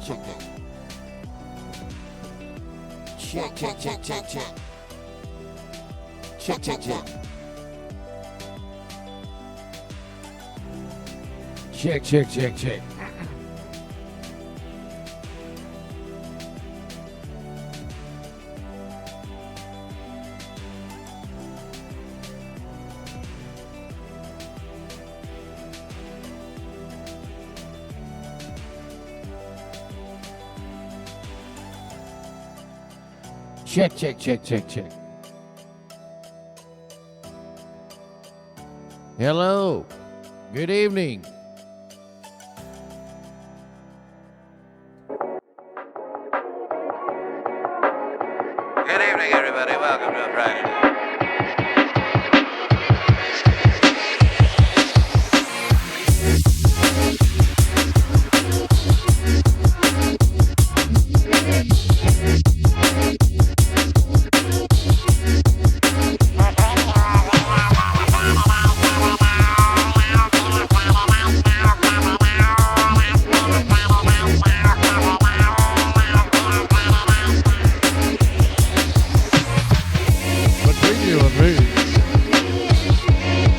Check that. Check, check, check, check, check. Check, check, check. Check, check, check, check. Check, check, check, check, check. Hello. Good evening. Good evening, everybody. Welcome to a Friday night.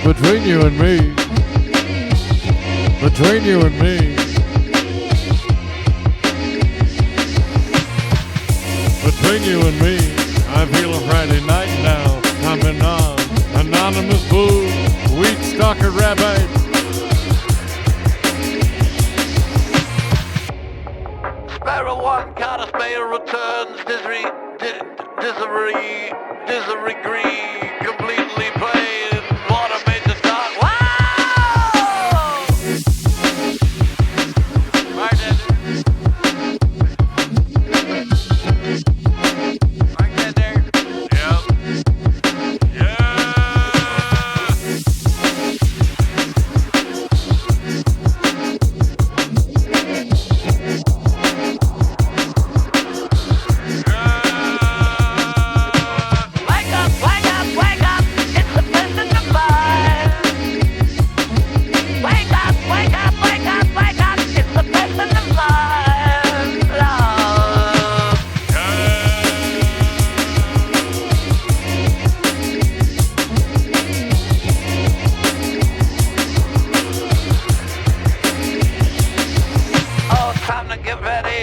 Between you and me. Between you and me. Between you and me. I feel a Friday night now coming on. Anonymous Boo, Wheat Stalker Rabbit. Sparrow 1, Carter Spare returns, disagree, completely plain, water made the dark. Wow! Right there. Right there. Yep. Yeah!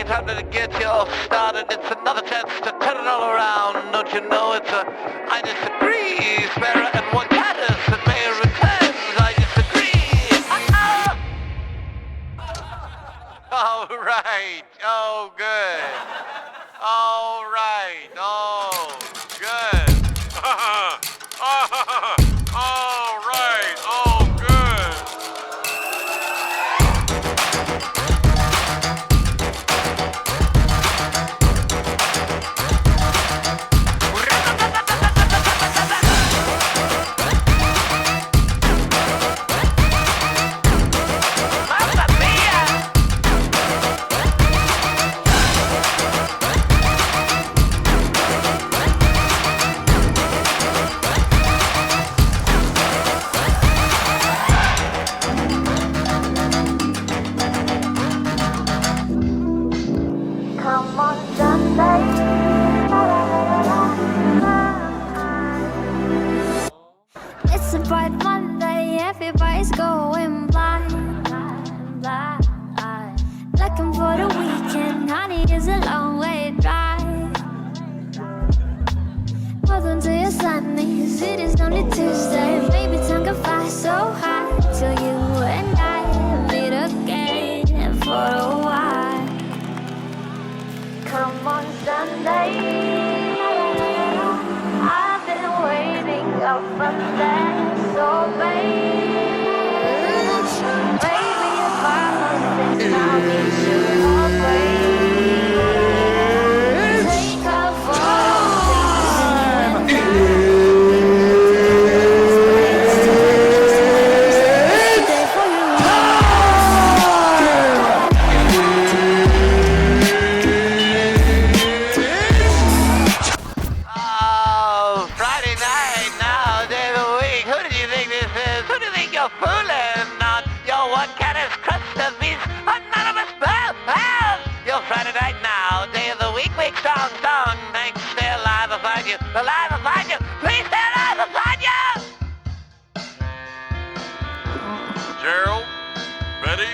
Time to get you all started. It's another chance to turn it all around. Don't you know it's a I disagree. Sparrow and one caddis and Mayor returns. I disagree. All right. Oh, good. All right. Oh, good. All right. Oh, good. It's a bright Monday, everybody's going blind, blind, blind. Looking for the weekend, honey, is a long way drive. Welcome to your Sunday, city's only up from there. So baby, if I must think I'll be sure of take off all the things Oh, Friday night now, day of the week. Who do you think this is? Who do you think you're fooling? Not your one cat is crushed of these anonymous pals. Your Friday night now, day of the week, strong. Thanks, stay alive, I'll find you. Alive, I'll find you. Please stay alive, I'll find you. Gerald, Betty,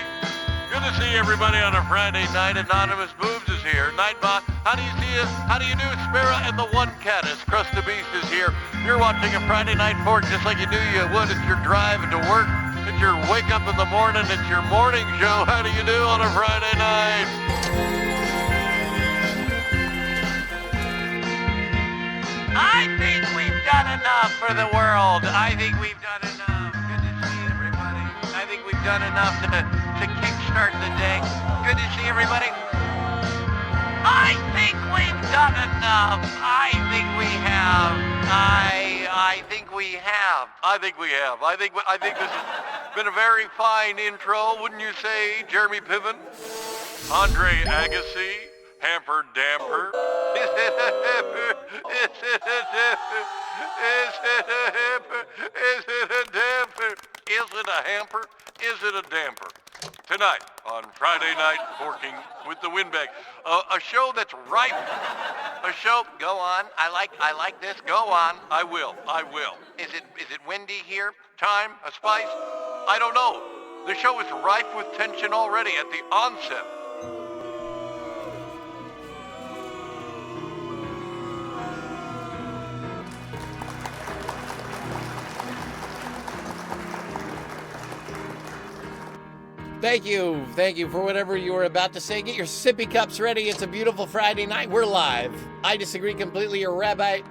good to see everybody on a Friday night. Anonymous Boobs is here. Nightbot, how do you see us? How do you do? Sparrow and the One Caddis. Crust the Beast is here. You're watching a Friday Night Fork just like you knew you would. It's your drive to work. It's your wake up in the morning. It's your morning show. How do you do on a Friday night? I think we've done enough for the world. I think we've done enough. Good to see everybody. I think we've done enough to kickstart the day. Good to see everybody. I think we've done enough. I think we have. I think we have. I think we have. I think this has been a very fine intro, wouldn't you say, Jeremy Piven? Andre Agassi, Hamper Damper. Is it a hamper? Is it a damper? Is it a hamper? Is it a damper? Is it a hamper? Is it a damper? Tonight on Friday Night Forking with the Windbag, a show that's ripe. A show. Go on. I like this. Go on. I will. Is it windy here? Time, a spice? I don't know. The show is rife with tension already at the onset. Thank you for whatever you were about to say. Get your sippy cups ready. It's a beautiful Friday night. We're live. I disagree completely. Your rabbi.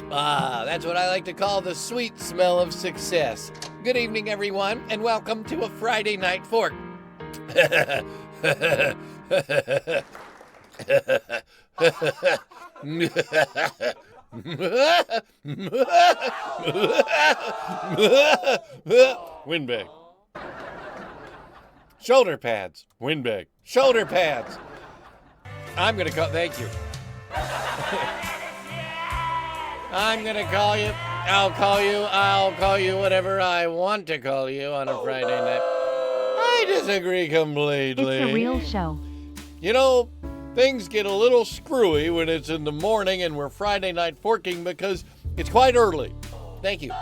That's what I like to call the sweet smell of success. Good evening, everyone, and welcome to a Friday Night Fork. Windbag. Shoulder pads. Windbag. Shoulder pads. I'm gonna call. Thank you. I'm gonna call you. I'll call you whatever I want to call you on a Friday night. I disagree completely. It's a real show. You know, things get a little screwy when it's in the morning and we're Friday night forking because it's quite early. Thank you.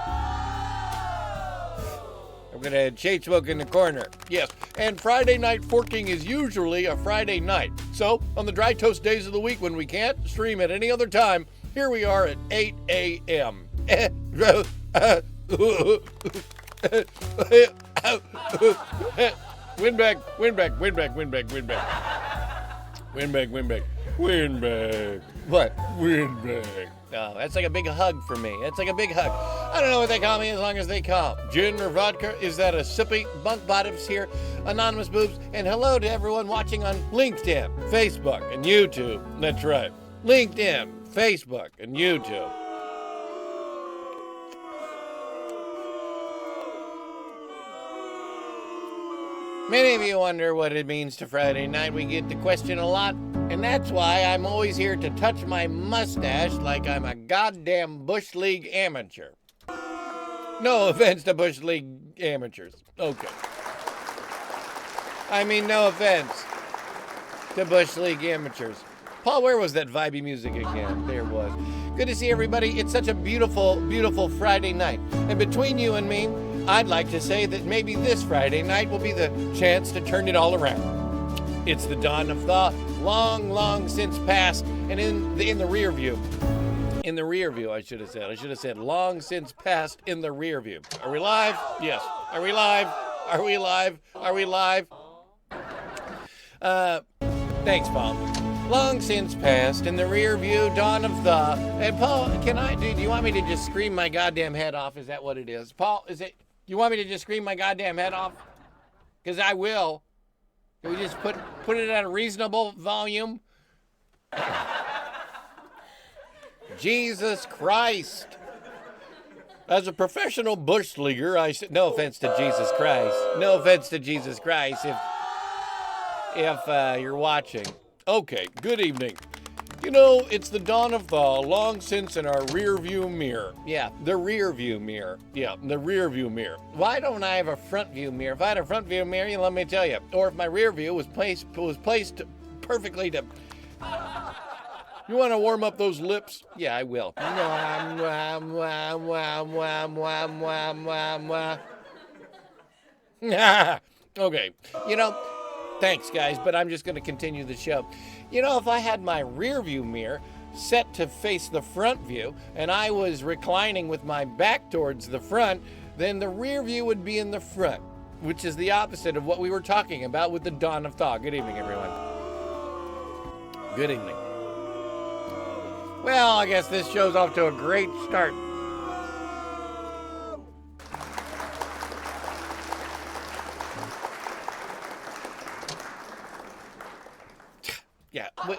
I'm gonna have shade smoke in the corner. Yes, and Friday night forking is usually a Friday night. So, on the dry toast days of the week when we can't stream at any other time, here we are at 8 a.m. Windbag. What? Windbag. Oh, that's like a big hug for me. That's like a big hug. I don't know what they call me as long as they call. Gin or vodka? Is that a sippy? Bunk bottoms here. Anonymous Boobs. And hello to everyone watching on LinkedIn, Facebook, and YouTube. That's right. LinkedIn, Facebook, and YouTube. Many of you wonder what it means to Friday night. We get the question a lot, and that's why I'm always here to touch my mustache like I'm a goddamn Bush League amateur. No offense to Bush League amateurs. Okay. I mean, no offense to Bush League amateurs. Paul, where was that vibey music again? There it was. Good to see everybody. It's such a beautiful, beautiful Friday night. And between you and me, I'd like to say that maybe this Friday night will be the chance to turn it all around. It's the dawn of the long, long since past, and in the rear view. In the rear view, I should have said long since past in the rear view. Are we live? Yes. Are we live? Are we live? Are we live? Thanks, Paul. long since past, in the rear view, dawn of the. And Paul, do you want me to just scream my goddamn head off? Is that what it is? Paul, you want me to just scream my goddamn head off? Because I will. Can we just put it at a reasonable volume? Jesus Christ. As a professional bush leaguer, no offense to Jesus Christ. No offense to Jesus Christ if you're watching. Okay, good evening. You know, it's the dawn of the long since in our rear view mirror. Yeah, the rear view mirror. Yeah, the rear view mirror. Why don't I have a front view mirror? If I had a front view mirror, let me tell you. Or if my rear view was placed perfectly to... You want to warm up those lips? Yeah, I will. Okay, you know, thanks guys, but I'm just going to continue the show. You know, if I had my rear view mirror set to face the front view and I was reclining with my back towards the front, then the rear view would be in the front, which is the opposite of what we were talking about with the dawn of thaw. Good evening, everyone. Good evening. Well, I guess this show's off to a great start. Yeah, wait,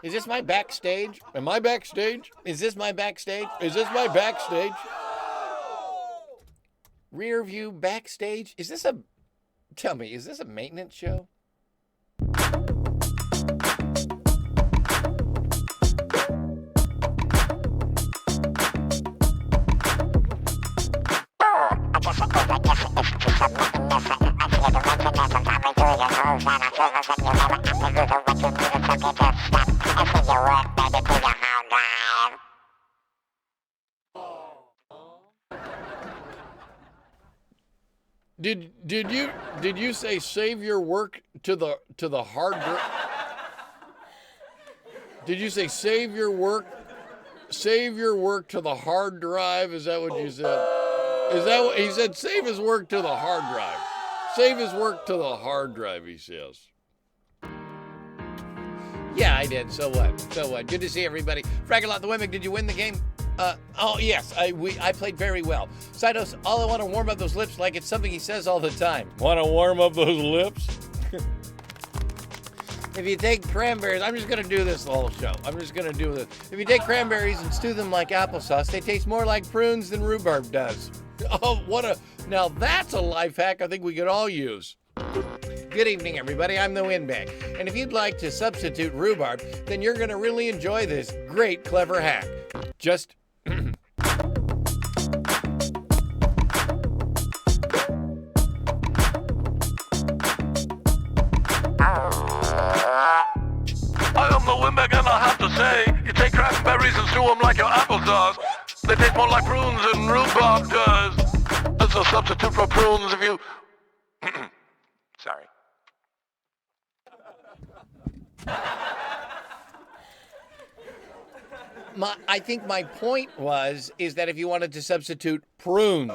is this my backstage? Am I backstage? Is this my backstage? Is this my backstage? Rear view backstage? Tell me, is this a maintenance show? Did you say save your work to the hard drive? Did you say save your work to the hard drive? Is that what you said? Is that what he said? Save his work to the hard drive. Save his work to the hard drive, he says. Yeah, I did. So what? Good to see everybody. Fraggalot the Wimmick, did you win the game? Oh yes, I played very well. Sidos, all I want to warm up those lips like it's something he says all the time. Want to warm up those lips? If you take cranberries, I'm just going to do this the whole show. I'm just going to do this. If you take cranberries and stew them like applesauce, they taste more like prunes than rhubarb does. Oh, now that's a life hack I think we could all use. Good evening, everybody. I'm the Windbag. And if you'd like to substitute rhubarb, then you're going to really enjoy this great, clever hack. Just... I am the Wimbeck and I have to say, you take cranberries and stew them like your applesauce. They taste more like prunes than rhubarb does. That's a substitute for prunes if you... Sorry. I think my point is that if you wanted to substitute prunes.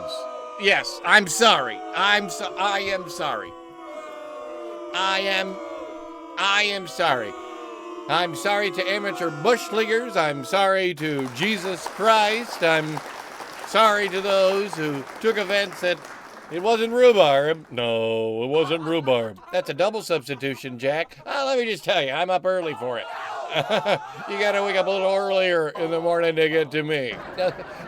Yes, I'm sorry. I am sorry. I am sorry. I'm sorry to amateur bush leaguers. I'm sorry to Jesus Christ. I'm sorry to those who took offense that it wasn't rhubarb. No, it wasn't rhubarb. That's a double substitution, Jack. Let me just tell you, I'm up early for it. You gotta wake up a little earlier in the morning to get to me.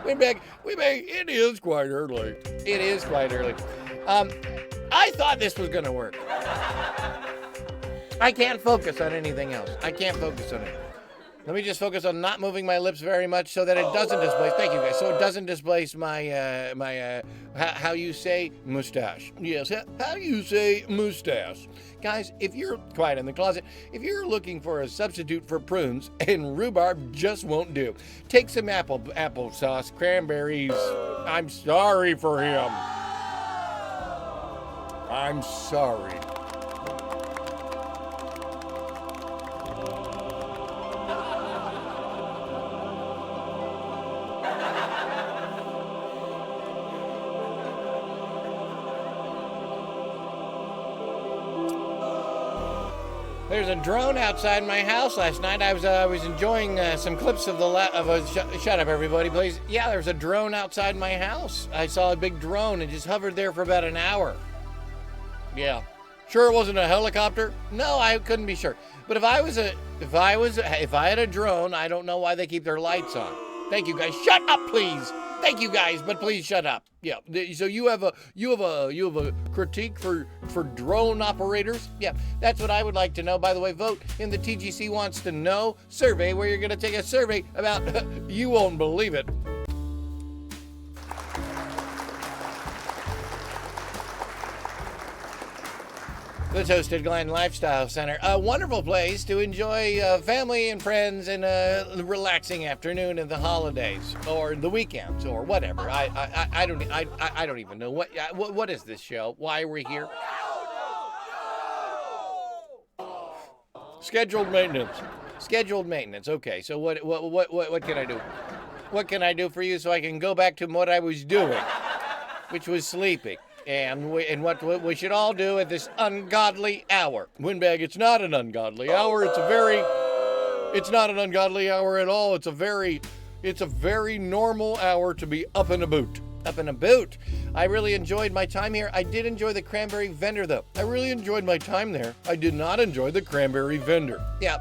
It is quite early. It is quite early. I thought this was gonna work. I can't focus on anything else. I can't focus on it. Let me just focus on not moving my lips very much so that it doesn't displace, thank you guys, so it doesn't displace my how you say mustache. Yes, how you say mustache. Guys, if you're quiet in the closet, if you're looking for a substitute for prunes, and rhubarb just won't do, take some applesauce, cranberries. I'm sorry for him. I'm sorry. There's a drone outside my house last night. I was enjoying some clips of shut up, everybody, please. Yeah, there's a drone outside my house. I saw a big drone and just hovered there for about an hour. Yeah. Sure it wasn't a helicopter? No, I couldn't be sure. But if I had a drone, I don't know why they keep their lights on. Thank you guys. Shut up, please. Thank you guys, but please shut up. Yeah. So you have a critique for drone operators? Yeah. That's what I would like to know. By the way, vote in the TGC Wants to Know survey, where you're going to take a survey about you won't believe it. The Toasted Glen Lifestyle Center, a wonderful place to enjoy family and friends and a relaxing afternoon in the holidays or the weekends or whatever. I don't even know what is this show? Why are we here? Scheduled maintenance. Okay, so what can I do? What can I do for you so I can go back to what I was doing, which was sleeping? And what we should all do at this ungodly hour. Windbag, it's not an ungodly hour. It's not an ungodly hour at all. It's a very normal hour to be up and about. Up and about. I really enjoyed my time here. I did enjoy the cranberry vendor, though. I really enjoyed my time there. I did not enjoy the cranberry vendor. Yeah,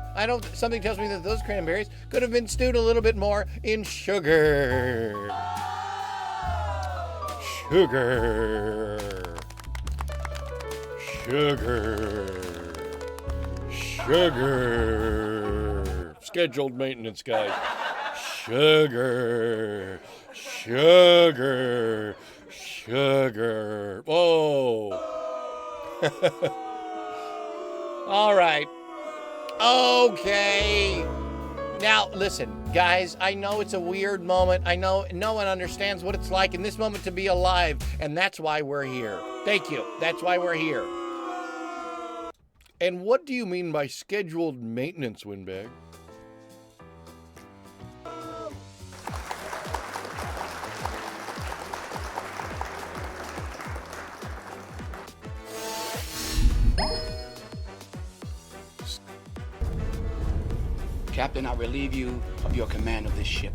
something tells me that those cranberries could have been stewed a little bit more in sugar. Sugar. Scheduled maintenance, guys. Sugar. Oh. All right. Okay. Now, listen, guys, I know it's a weird moment. I know no one understands what it's like in this moment to be alive, and that's why we're here. Thank you. That's why we're here. And what do you mean by scheduled maintenance, Windbag? Captain, I relieve you of your command of this ship.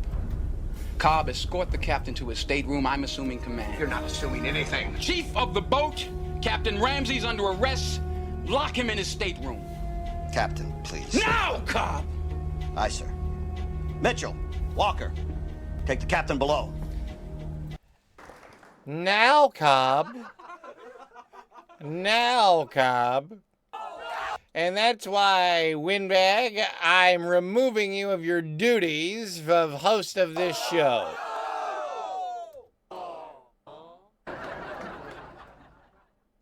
Cobb, escort the captain to his stateroom. I'm assuming command. You're not assuming anything. Chief of the boat, Captain Ramsey's under arrest. Lock him in his stateroom. Captain, please. Now, Cobb! Aye, sir. Mitchell, Walker, take the captain below. Now, Cobb. And that's why, Windbag, I'm removing you of your duties of host of this show.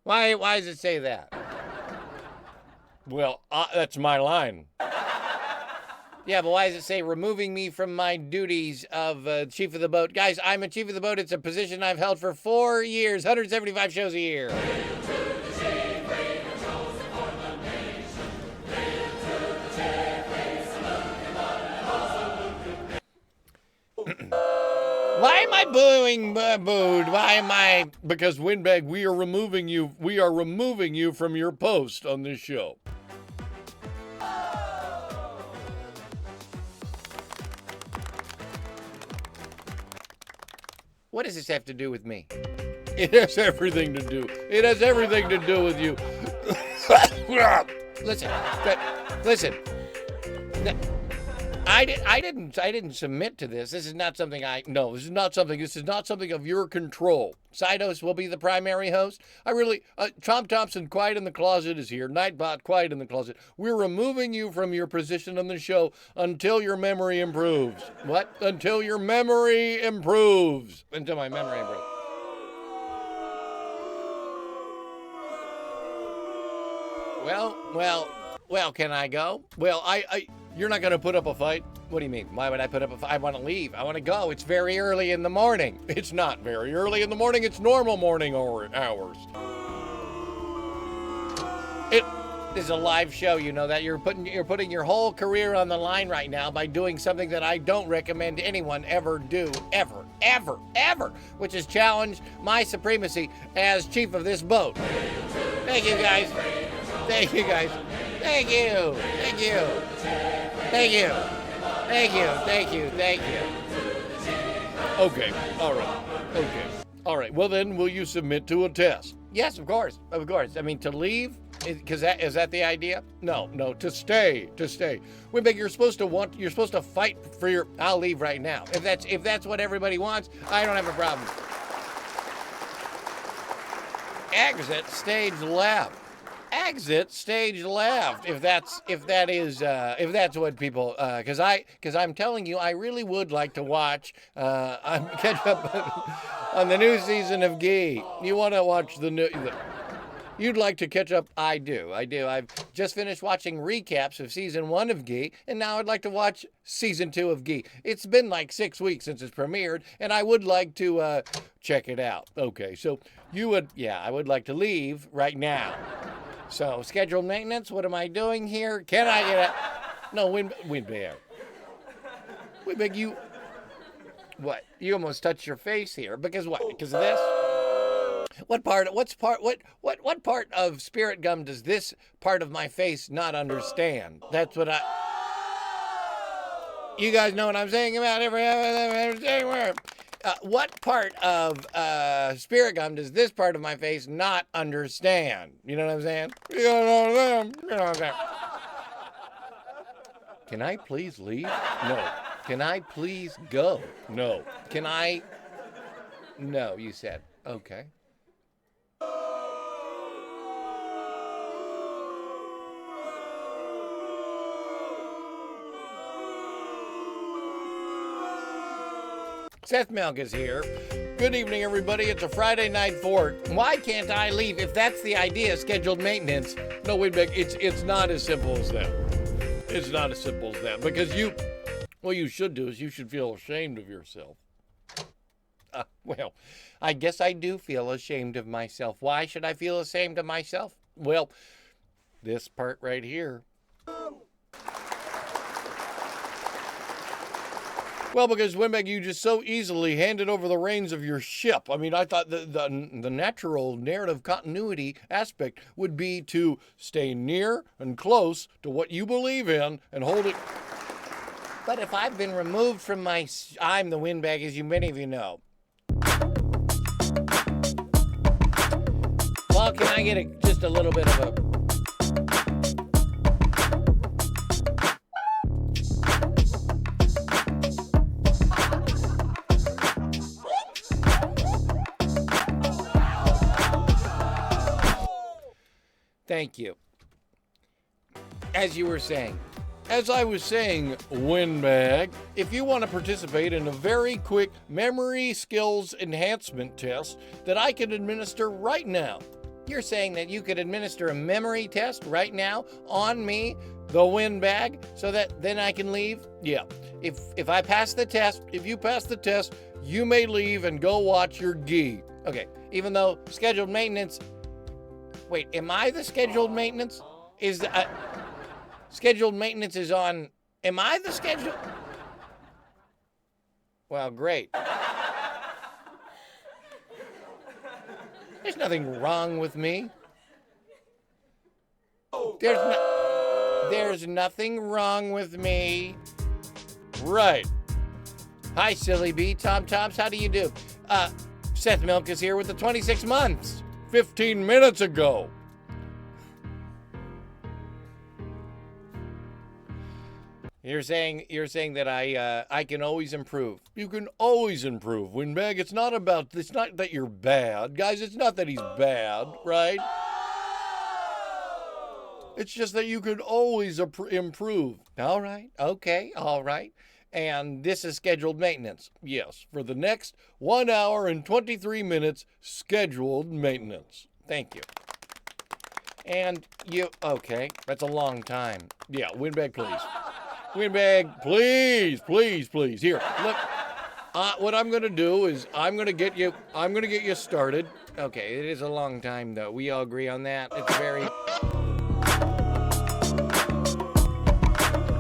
Why does it say that? Well, that's my line. Yeah, but why does it say removing me from my duties of chief of the boat? Guys, I'm a chief of the boat. It's a position I've held for 4 years, 175 shows a year. Why am I booed? Why am I? Because Windbag, we are removing you from your post on this show. What does this have to do with me? It has everything to do. It has everything to do with you. Listen. I didn't submit to this. This is not something This is not something of your control. Sidos will be the primary host. Tom Thompson, Quiet in the Closet, is here. Nightbot, Quiet in the Closet. We're removing you from your position on the show until your memory improves. What? Until your memory improves. Until my memory improves. Well, can I go? Well, you're not going to put up a fight? What do you mean? Why would I put up a fight? I want to leave. I want to go. It's very early in the morning. It's not very early in the morning. It's normal morning hours. This is a live show. You know that. You're putting your whole career on the line right now by doing something that I don't recommend anyone ever do. Ever. Which is challenge my supremacy as chief of this boat. Thank you, guys. Thank you. Thank you. Thank you. Thank you. Thank you. Thank you. Okay. All right. Okay. All right. Well, then, will you submit to a test? Yes, of course. Of course. I mean, to leave? Because is that the idea? No, to stay. Windbag, you're supposed to fight for your, I'll leave right now. If that's what everybody wants, I don't have a problem. Exit stage left. Exit stage left. If that's what people, because I'm telling you, I really would like to watch, catch up on the new season of Gee. You want to watch the new? You'd like to catch up? I do. I've just finished watching recaps of season 1 of Gee, and now I'd like to watch season 2 of Gee. It's been like 6 weeks since it's premiered, and I would like to check it out. Okay, so I would like to leave right now. So, scheduled maintenance, what am I doing here? Can I get a... No, Windbag. Windbag, you... What? You almost touched your face here. Because what? Because of this? What part of Spirit Gum does this part of my face not understand? That's what you guys know what I'm saying about every what part of Spirit Gum does this part of my face not understand? You know what I'm saying? You know what I'm saying? Can I please leave? No. Can I please go? No. Can I? No, you said. Okay. Seth Milk is here. Good evening, everybody. It's a Friday night fort. Why can't I leave? If that's the idea, scheduled maintenance. No, wait, it's not as simple as that. It's not as simple as that. Because what you should do is you should feel ashamed of yourself. Well, I guess I do feel ashamed of myself. Why should I feel ashamed of myself? Well, this part right here. Well, because Windbag, you just so easily handed over the reins of your ship. I mean, I thought the natural narrative continuity aspect would be to stay near and close to what you believe in and hold it. But if I've been removed from I'm the Windbag, as many of you know. Well, can I get just a little bit of a... Thank you. As I was saying, Windbag, if you want to participate in a very quick memory skills enhancement test that I can administer right now. You're saying that you could administer a memory test right now on me, the Windbag, so that then I can leave? Yeah. If I pass the test, if you pass the test, you may leave and go watch your Gee. Okay, even though scheduled maintenance... Wait, am I the scheduled maintenance? Scheduled maintenance is on... Am I the scheduled... Well, great. There's nothing wrong with me. There's nothing wrong with me. Right. Hi, Silly Bee. Tom-Toms, how do you do? Seth Milk is here with the 26 months. 15 minutes ago. You're saying that I can always improve. You can always improve, Windbag. It's not that you're bad. Guys, it's not that he's bad, right? It's just that you could always improve. All right. Okay. All right. And this is scheduled maintenance. Yes, for the next 1 hour and 23 minutes, scheduled maintenance. Thank you. And okay, that's a long time. Yeah, Windbag, please. Windbag, please. Here, look. What I'm gonna do is I'm gonna get you started. Okay, it is a long time though. We all agree on that. It's very...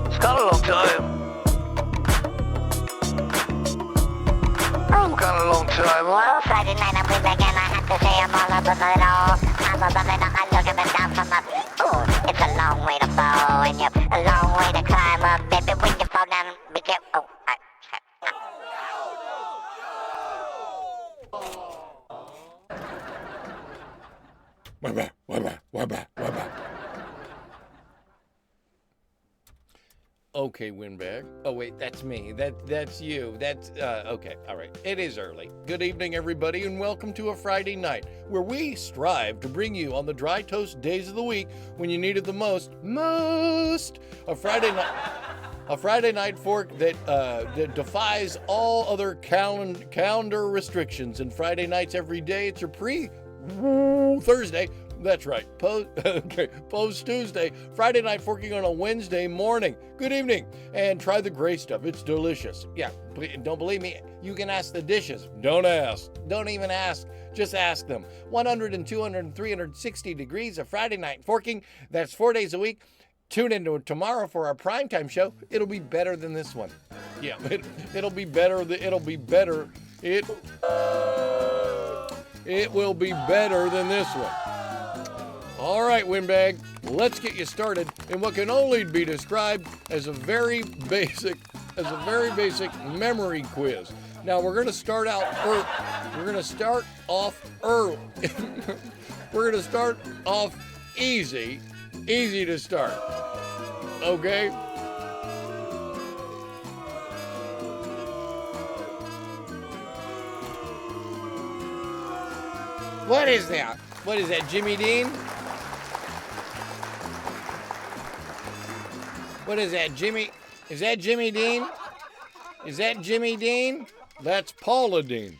It's got a long time. Kind of long time. Well, Friday night I'm with again. I have to say I'm all about it all. I'm about it all. I look at it down from my... Ooh, it's a long way to fall and you've a long way to climb up, baby. When you fall down, be careful. Oh, Okay, Windbag. Oh wait, that's me. That's you. That's okay. All right. It is early. Good evening, everybody, and welcome to a Friday night where we strive to bring you on the dry toast days of the week when you need it the most. A Friday night. A Friday night fork that defies all other calendar restrictions. And Friday nights every day, it's your Thursday. That's right. Post Tuesday. Friday night forking on a Wednesday morning. Good evening. And try the gray stuff. It's delicious. Yeah, don't believe me? You can ask the dishes. Don't ask. Don't even ask. Just ask them. 100 and 200 and 360 degrees of Friday night forking. That's 4 days a week. Tune in tomorrow for our primetime show. It'll be better than this one. Yeah, it'll be better. It'll be better. It will be better than this one. All right, Windbag, let's get you started in what can only be described as a very basic memory quiz. Now we're going to start out early. We're going to start off early. We're going to start off easy to start. Okay? What is that? What is that, Jimmy Dean? What is that, Jimmy? Is that Jimmy Dean? Is that Jimmy Dean? That's Paula Dean.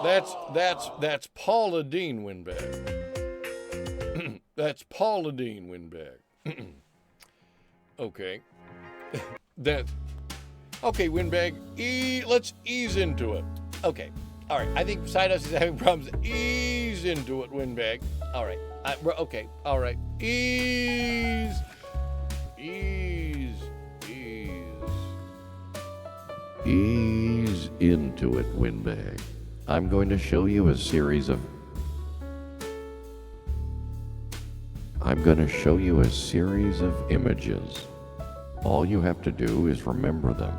That's Paula Dean, Windbag. That's Paula Dean, Windbag. Okay. Okay, Windbag. Let's ease into it. Okay. All right. I think Psydos is having problems. Ease into it, Windbag. All right. Okay. All right. Ease into it, Windbag. I'm going to show you a series of images. All you have to do is remember them.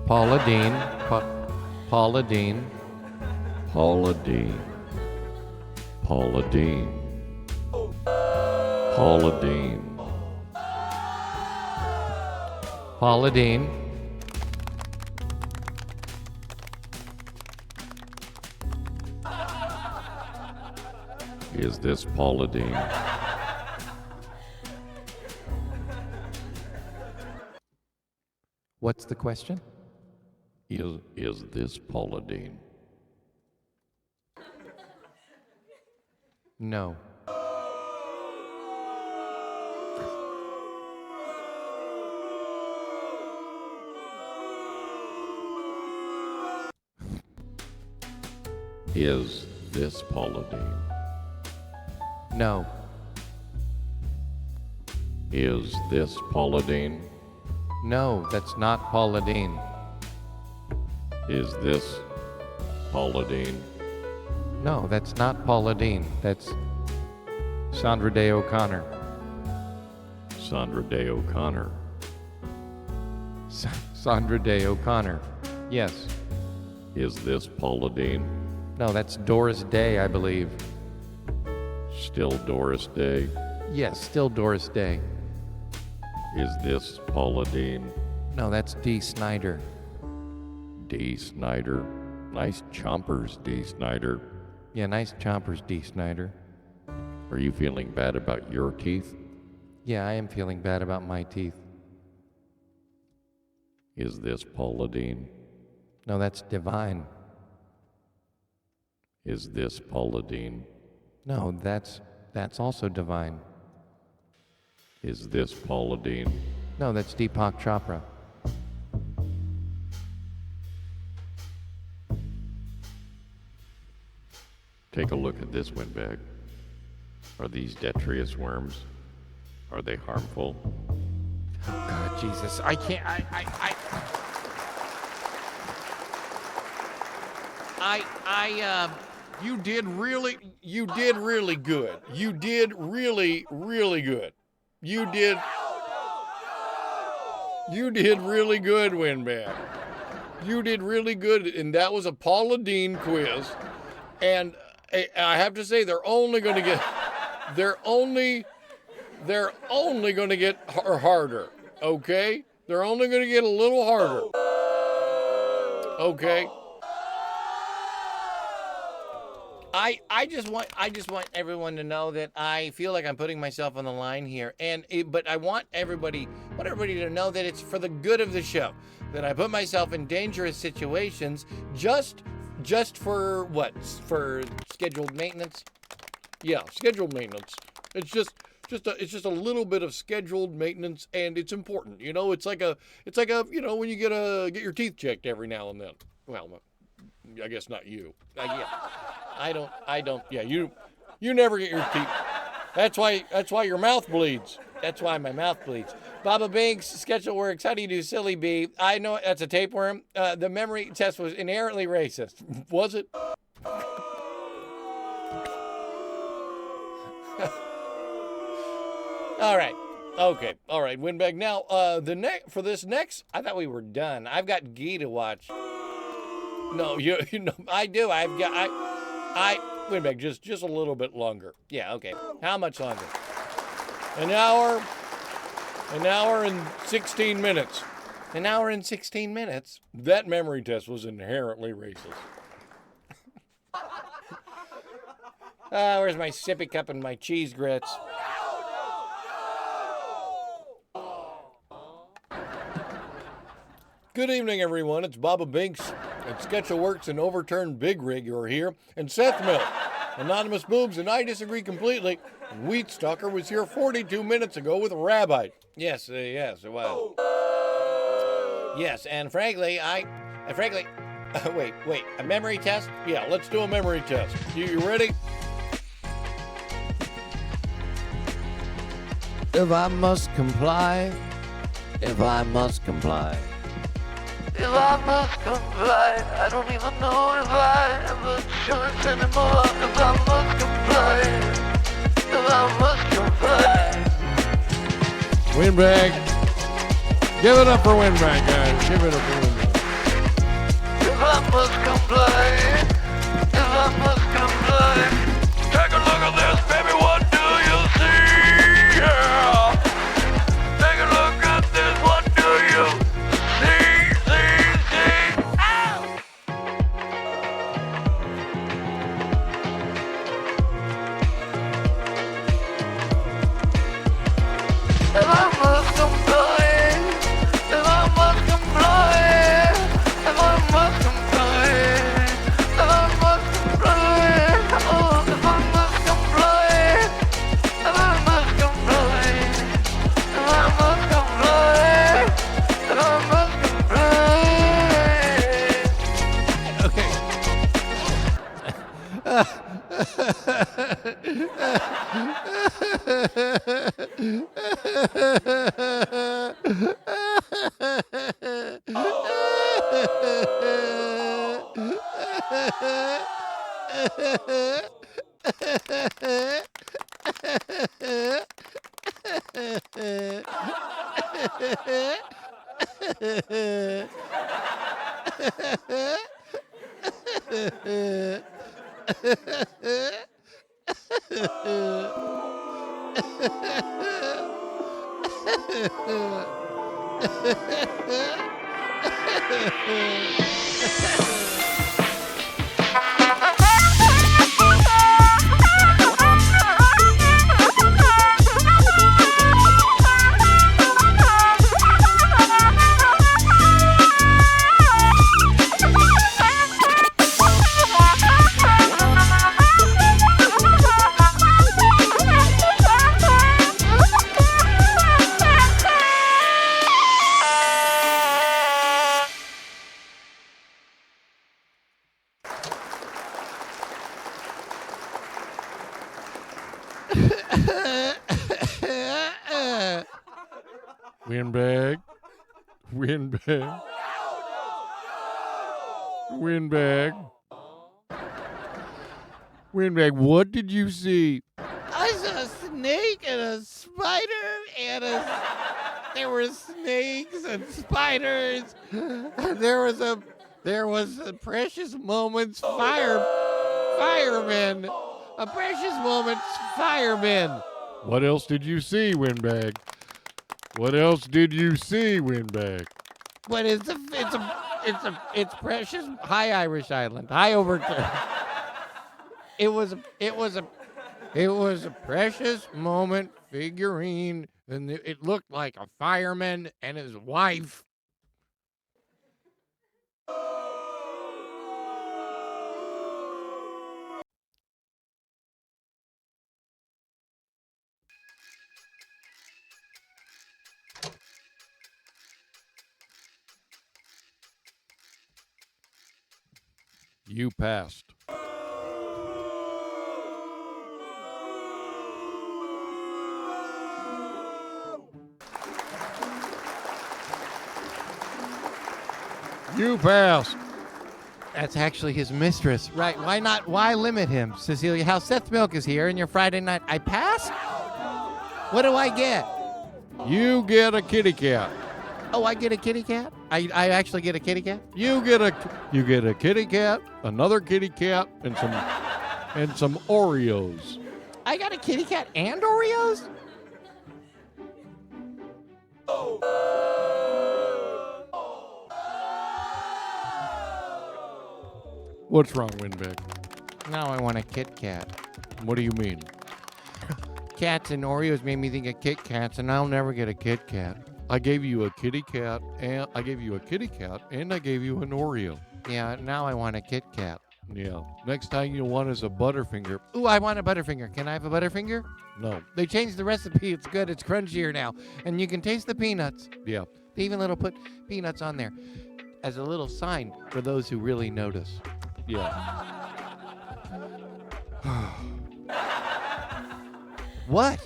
Paula Dean. Paula Dean. Paula Dean. Paula Dean. Paula Dean. Paula Dean. Is this Paula Dean? What's the question? Is this Paula Dean? No. Is this Paula Dean? No. Is this Paula Dean? No, that's not Paula Dean. Is this Paula Dean? No, that's not Paula Dean. That's Sandra Day O'Connor. Sandra Day O'Connor. Sandra Day O'Connor. Yes. Is this Paula Dean? No, that's Doris Day, I believe. Still Doris Day? Yes, still Doris Day. Is this Paula Dean? No, that's Dee Snider. Dee Snider. Nice chompers, Dee Snider. Yeah, nice chompers, Dee Snider. Are you feeling bad about your teeth? Yeah, I am feeling bad about my teeth. Is this Paula Dean? No, that's Divine. Is this Paula Dean? No, that's also Divine. Is this Paula Dean? No, that's Deepak Chopra. Take a look at this windbag. Are these detritus worms? Are they harmful? Oh, God, Jesus. I can't. You did really good. You did really, really good. You did really good, Winback. You did really good, and that was a Paula Deen quiz. And I have to say, they're only going to get harder. Okay, they're only going to get a little harder. Okay. I just want everyone to know that I feel like I'm putting myself on the line here, but I want everybody to know that it's for the good of the show, that I put myself in dangerous situations just for what? For scheduled maintenance? Yeah, scheduled maintenance. It's just a little bit of scheduled maintenance, and it's important. You know, it's like a when you get your teeth checked every now and then. Well, I guess not you. Yeah. I don't. Yeah, you never get your teeth. That's why your mouth bleeds. That's why my mouth bleeds. Baba Binks, Schedule Works. How do you do, Silly Bee? I know that's a tapeworm. The memory test was inherently racist. Was it? All right. Okay. All right. Winbag. Now, for this next, I thought we were done. I've got Gee to watch. No, you know, I do. Winbag, just a little bit longer. Yeah, okay. How much longer? An hour and 16 minutes. An hour and 16 minutes? That memory test was inherently racist. Where's my sippy cup and my cheese grits? Good evening, everyone. It's Baba Binks and Sketcha Works and Overturned Big Rig who are here, and Seth Mill, Anonymous Boobs, and I Disagree Completely. And Wheat Stalker was here 42 minutes ago with Rabbi. Yes, it was. Yes, and frankly, wait, a memory test? Yeah, let's do a memory test. You ready? If I must comply. If I must comply, I don't even know if I have a choice anymore. If I must comply. Windbag. Give it up for Windbag, guys. Give it up for Windbag. If I must comply. Take a look at this, baby. What do you see? Yeah. Take a look at this. What do you see? If I must comply, Windbag. Windbag. Windbag. Windbag, what did you see? I saw a snake and a spider and there were snakes and spiders. There was a precious moments fireman. A precious moments fireman. What else did you see, Windbag? What else did you see, Windbag? But it's precious. Hi, Irish Island. Hi, Overton. It was a precious moment figurine, and it looked like a fireman and his wife. You passed. You passed. That's actually his mistress. Right. Why not? Why limit him? Cecilia House, Seth Milk is here, and your Friday night. I passed? What do I get? You get a kitty cat. Oh, I get a kitty cat? I actually get a kitty cat? You get a kitty cat, another kitty cat, and some Oreos. I got a kitty cat and Oreos? What's wrong, Windbag? Now I want a Kit Kat. What do you mean? Cats and Oreos made me think of Kit Kats, and I'll never get a Kit Kat. I gave you a kitty cat, and I gave you an Oreo. Yeah, now I want a Kit Kat. Yeah. Next time you'll want is a Butterfinger. Ooh, I want a Butterfinger. Can I have a Butterfinger? No. They changed the recipe. It's good. It's crunchier now. And you can taste the peanuts. Yeah. They even put peanuts on there as a little sign for those who really notice. Yeah. What?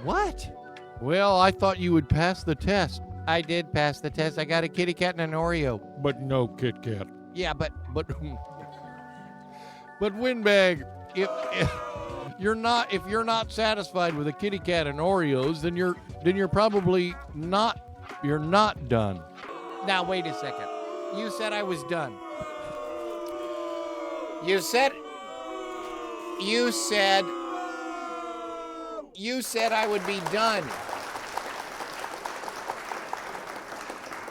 What? Well, I thought you would pass the test, I did pass the test. I got a kitty cat and an Oreo. but no Kit Kat. Yeah, but Windbag, if you're not satisfied with a kitty cat and Oreos, then you're probably not done. now wait a second. You said I was done. You said I would be done.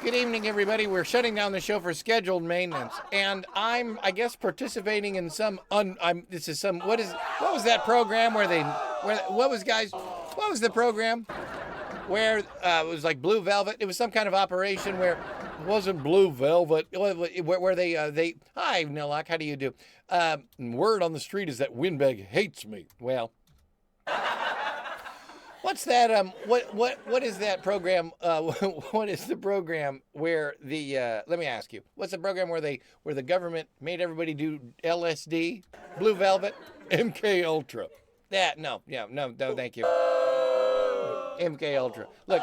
Good evening, everybody. We're shutting down the show for scheduled maintenance, and I'm, I guess, participating in some. What was that program what was the program where it was like Blue Velvet? It was some kind of operation where it wasn't Blue Velvet, where they. Hi, Nilak, how do you do? Word on the street is that Windbag hates me. Well. What's that? What is that program? What is the program where the? Let me ask you. What's the program where the government made everybody do LSD, Blue Velvet, MK Ultra? No, thank you. MK Ultra. Look,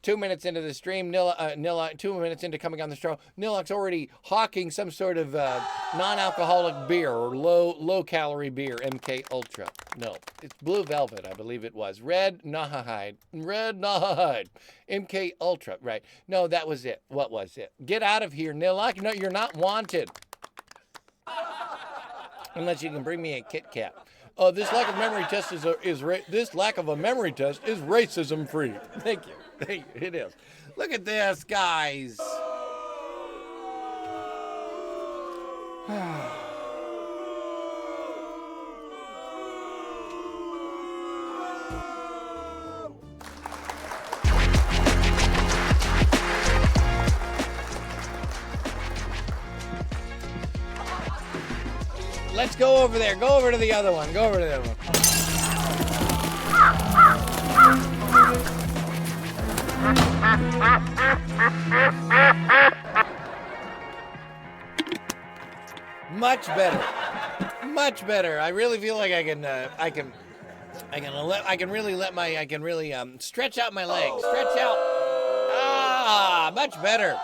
2 minutes into the stream, Nilla, 2 minutes into coming on the show, Nilak's already hawking some sort of non-alcoholic beer or low-calorie beer, MK Ultra. No, it's Blue Velvet, I believe it was. Red Nahahide, MK Ultra, right. No, that was it. What was it? Get out of here, Nilak. No, you're not wanted. Unless you can bring me a Kit Kat. This lack of memory test is racism free. Thank you. It is. Look at this, guys. Let's go over there. Go over to the other one. Much better. I really feel like I can I can really stretch out my legs. Stretch out. Ah, much better.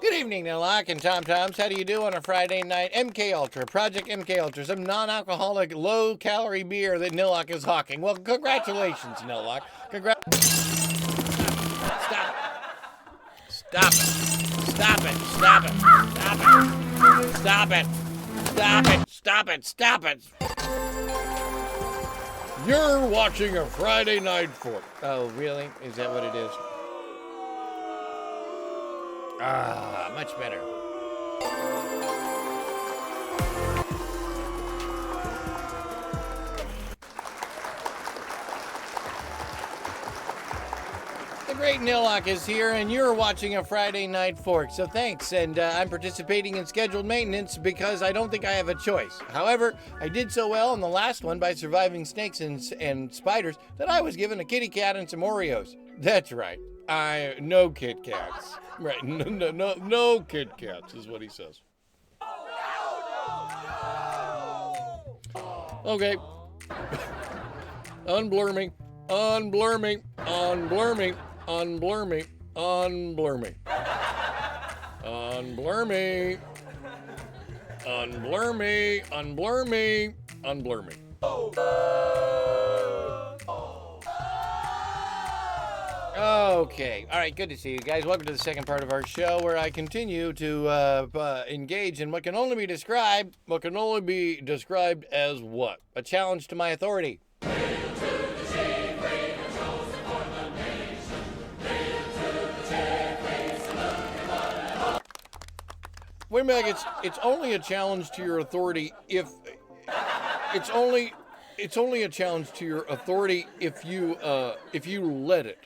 Good evening, Nillock and Tom Toms. How do you do on a Friday night? MK Ultra, Project MK Ultra, some non-alcoholic, low-calorie beer that Nillock is hawking. Well, congratulations, Nillock. Stop it. Stop it. Stop it. Stop it. Stop it. Stop it. Stop it. Stop it. You're watching a Friday Night Fork. Oh, really? Is that what it is? Ah, much better. The great Nillock is here, and you're watching a Friday Night Fork, so thanks. And I'm participating in scheduled maintenance because I don't think I have a choice. However, I did so well in the last one by surviving snakes and spiders that I was given a kitty cat and some Oreos. That's right. No Kit Kats. Right, no Kit Kats is what he says. Okay. Unblur me. Unblur me. Unblur me. Unblur me. Unblur me. Unblur me. Unblur me. Unblur me. Unblur me. Okay. All right. Good to see you guys. Welcome to the second part of our show where I continue to engage in what can only be described as what? A challenge to my authority. Wait a minute. It's only a challenge to your authority if it's only a challenge to your authority if you let it.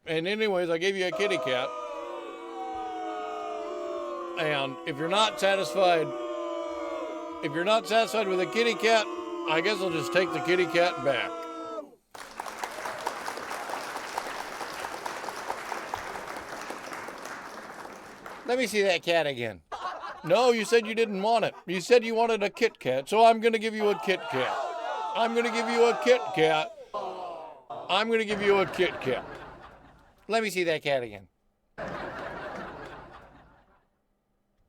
And anyways, I gave you a kitty cat. And if you're not satisfied with a kitty cat, I guess I'll just take the kitty cat back. Let me see that cat again. No, you said you didn't want it. You said you wanted a Kit Kat, so I'm going to give you a Kit Kat. I'm going to give you a Kit Kat. I'm going to give you a Kit Kat. Let me see that cat again.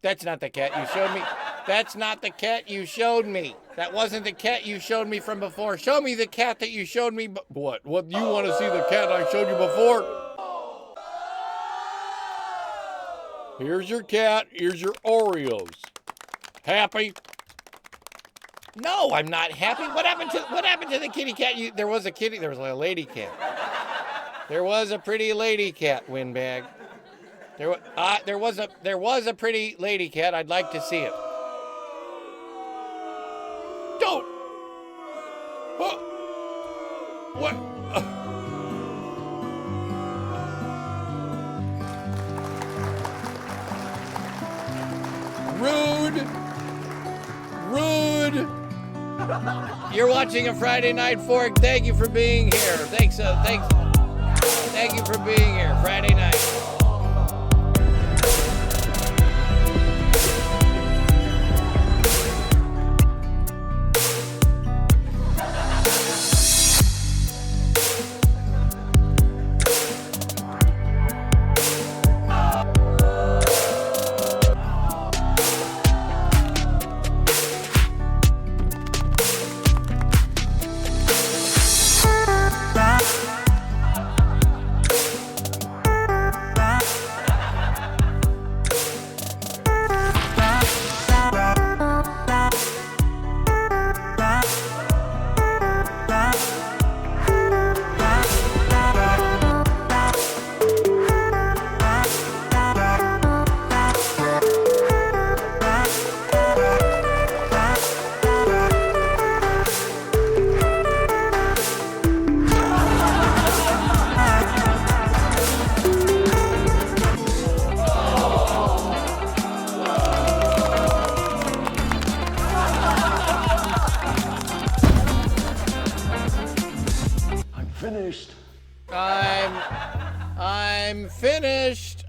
That's not the cat you showed me. That's not the cat you showed me. That wasn't the cat you showed me from before. Show me the cat that you showed me. What? What? You want to see the cat I showed you before? Here's your cat. Here's your Oreos. Happy? No, I'm not happy. What happened to the kitty cat? There was a lady cat. There was a pretty lady cat, Windbag. There was a pretty lady cat. I'd like to see it. Don't. What? Rude. You're watching a Friday Night Fork. Thank you for being here. Thank you for being here. Friday night.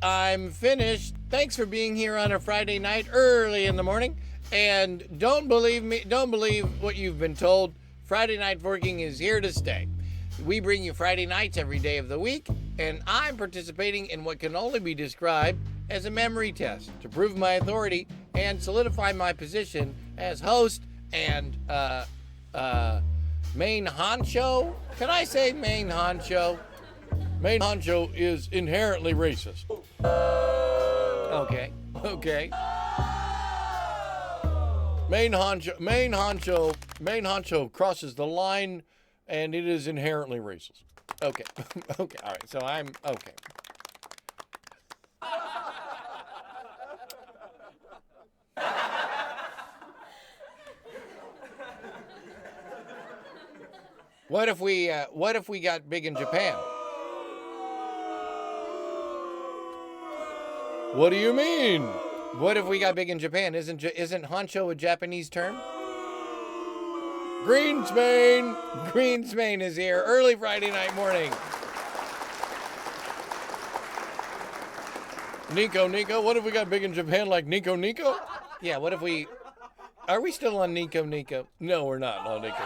I'm finished. Thanks for being here on a Friday night early in the morning. And don't believe what you've been told. Friday Night Forking is here to stay. We bring you Friday nights every day of the week, and I'm participating in what can only be described as a memory test to prove my authority and solidify my position as host and main honcho. Can I say main honcho? Main honcho is inherently racist. Okay. Main honcho crosses the line, and it is inherently racist. Okay. Okay. All right. So I'm okay. What if we got big in Japan? What do you mean? What if we got big in Japan? Isn't honcho a Japanese term? Greensmane is here early Friday night morning. Nico, what if we got big in Japan like Nico? Yeah, what if we... Are we still on Nico? No, we're not on Nico.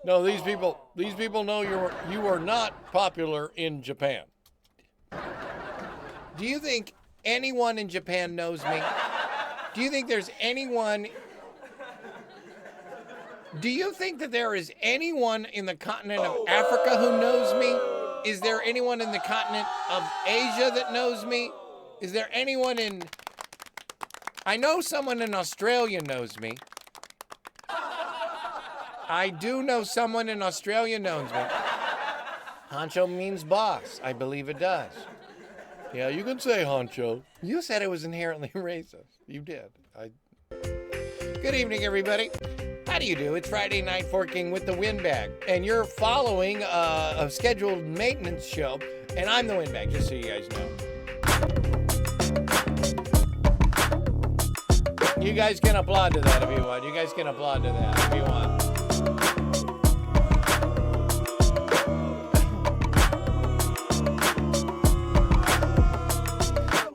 No, these people know you are not popular in Japan. Do you think anyone in Japan knows me? Do you think there's anyone... Do you think that there is anyone in the continent of Africa who knows me? Is there anyone in the continent of Asia that knows me? Is there anyone in... I know someone in Australia knows me. I do know someone in Australia knows me. Honcho means boss. I believe it does. Yeah, you can say honcho. You said it was inherently racist. You did. Good evening, everybody. How do you do? It's Friday Night Forking with the Windbag, and you're following a scheduled maintenance show, and I'm the Windbag, just so you guys know. You guys can applaud to that if you want. You guys can applaud to that if you want.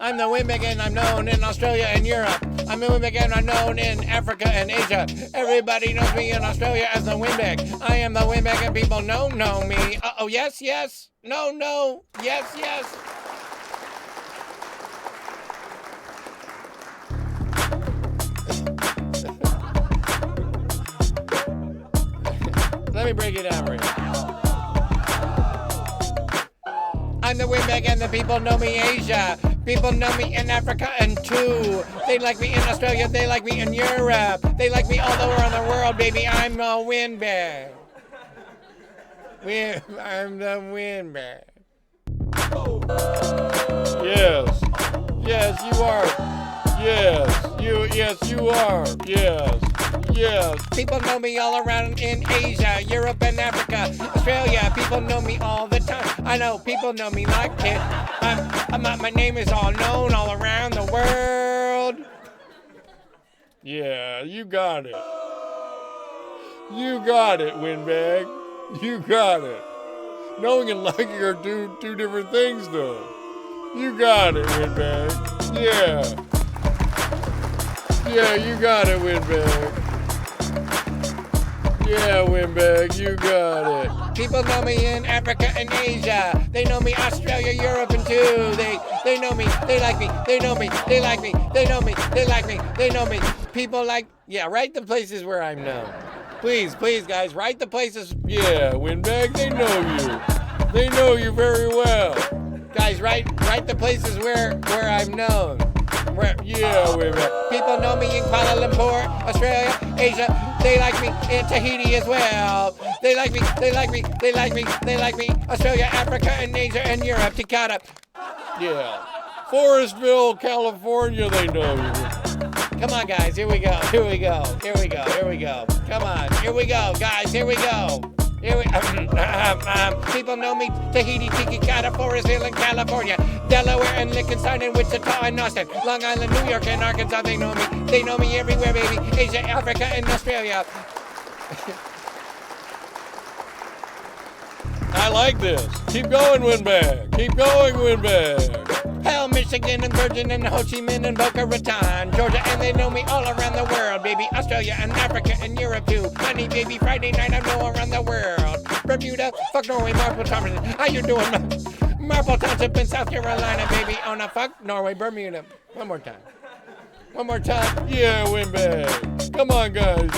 I'm the Windbag, and I'm known in Australia and Europe. I'm the Windbag, and I'm known in Africa and Asia. Everybody knows me in Australia as the Windbag. I am the Windbag, and people know me. Uh-oh, yes. No, yes. Let me break it down for you. I'm the Windbag, and the people know me Asia. People know me in Africa and too. They like me in Australia, they like me in Europe. They like me all over the world, baby. I'm the Windbag. I'm the Windbag. Yes, you are. Yes, you are. Yes. People know me all around in Asia, Europe, and Africa, Australia. People know me all the time. I know people know me like it. My name is all known all around the world. Yeah, you got it. You got it, Windbag. You got it. Knowing and liking are two different things, though. You got it, Windbag. Yeah, you got it, Windbag. Yeah, Windbag, you got it. People know me in Africa and Asia. They know me Australia, Europe, and too. They know me. They like me. They know me. They like me. They know me. They like me. They know me. People like... Yeah, write the places where I'm known. Please, guys, write the places... Yeah, Windbag, they know you. They know you very well. Guys, write the places where I'm known. Windbag. People know me in Kuala Lumpur, Australia, Asia. They like me in Tahiti as well. They like me. Australia, Africa, and Asia, and Europe. Tikata. Yeah. Forestville, California, they know you. Come on, guys. Here we go. Come on. Here we go, guys. People know me, Tahiti, Titicaca, Forestville, and California, Delaware, and Liechtenstein, and Wichita, and Austin, Long Island, New York, and Arkansas. They know me everywhere, baby. Asia, Africa, and Australia. I like this. Keep going, Winbag. Keep going, Winbag. Hell, Michigan and Virgin and Ho Chi Minh and Boca Raton, Georgia, and they know me all around the world, baby. Australia and Africa and Europe too. Honey, baby, Friday night I know around the world. Bermuda, fuck Norway, Marple Township. How you doing, Marple Township in South Carolina, baby. Oh, no, fuck Norway, Bermuda. One more time. One more time. Yeah, Winbag. Come on, guys.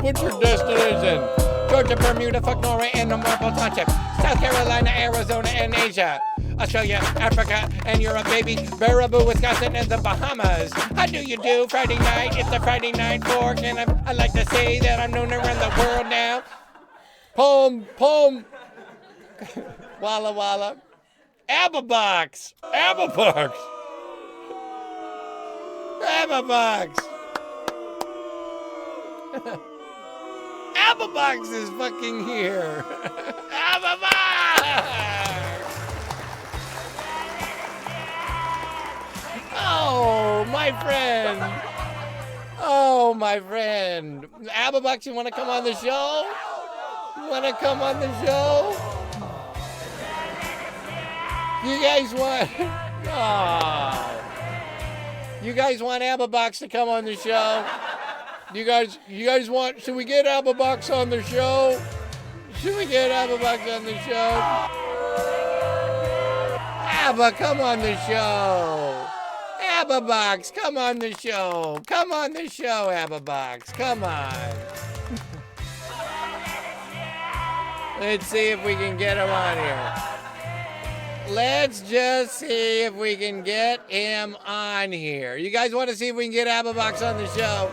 What's your destination? Georgia, Bermuda, fuck Norway, and the Marple Township. South Carolina, Arizona, and Asia. Australia, Africa, and Europe, baby. Baraboo, Wisconsin, and the Bahamas. How do you do? Friday night, it's a Friday night fork, and I like to say that I'm known around the world now. Poem. Walla Walla. Abba-Box. Abba-Box. Abba-Box. Abba-Box is fucking here. Abba-Box. Oh, my friend. Oh, my friend. Abba-Box, you want to come on the show? You want to come on the show? You guys want... Oh. You guys want Abba-Box to come on the show? You guys want... Should we get Abba-Box on the show? Should we get Abba-Box on the show? Abba, come on the show. Abba-Box, come on the show. Come on the show, Abba-Box. Come on. Let's see if we can get him on here. Let's just see if we can get him on here. You guys want to see if we can get Abba-Box on the show?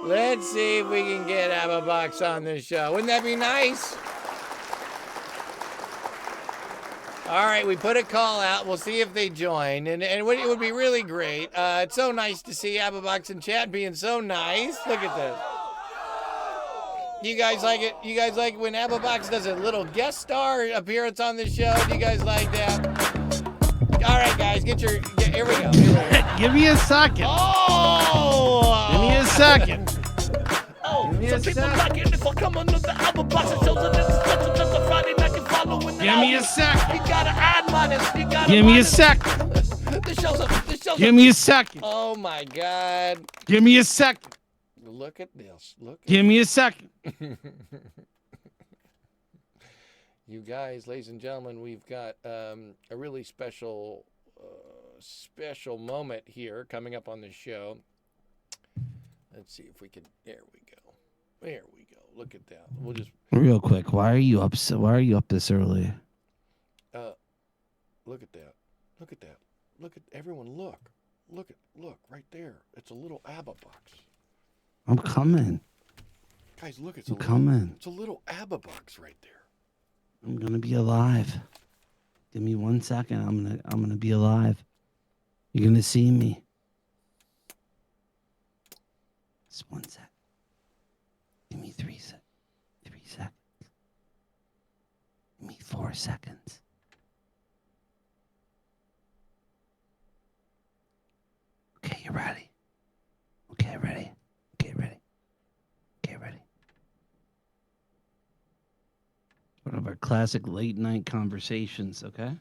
Let's see if we can get Abba-Box on the show. Wouldn't that be nice? All right, we put a call out. We'll see if they join. And it would be really great. It's so nice to see Abba-Box and chat being so nice. Look at this. You guys like it? You guys like when Abba-Box does a little guest star appearance on the show? Do you guys like that? All right, guys, here we go. Give me a second. Oh! Give me a second. Oh, Give me a second. like it if I come under the Abba-Box and shows that this is just a Friday night you follow. Give me a second. You gotta add minus. You gotta Give me a minus. second. The show's up. Give me a second. Oh my God. Give me a second. Look at this. Look at Give me a second. You guys, ladies and gentlemen, we've got a really special moment here coming up on the show. Let's see if we can. There we go. There we go. Look at that. We'll just Real quick, why are you up this early? look at that. Look at that. Look at everyone. Look right there. It's a little Abba-Box. I'm coming. Guys, look. I'm coming. It's a little Abba-Box right there. I'm gonna be alive. Give me 1 second. I'm gonna be alive. You're gonna see me. Just 1 sec. Give me 3 seconds. 3 seconds. Give me 4 seconds. Okay, you ready? Okay, ready. Okay, ready. Okay, ready. One of our classic late night conversations, okay?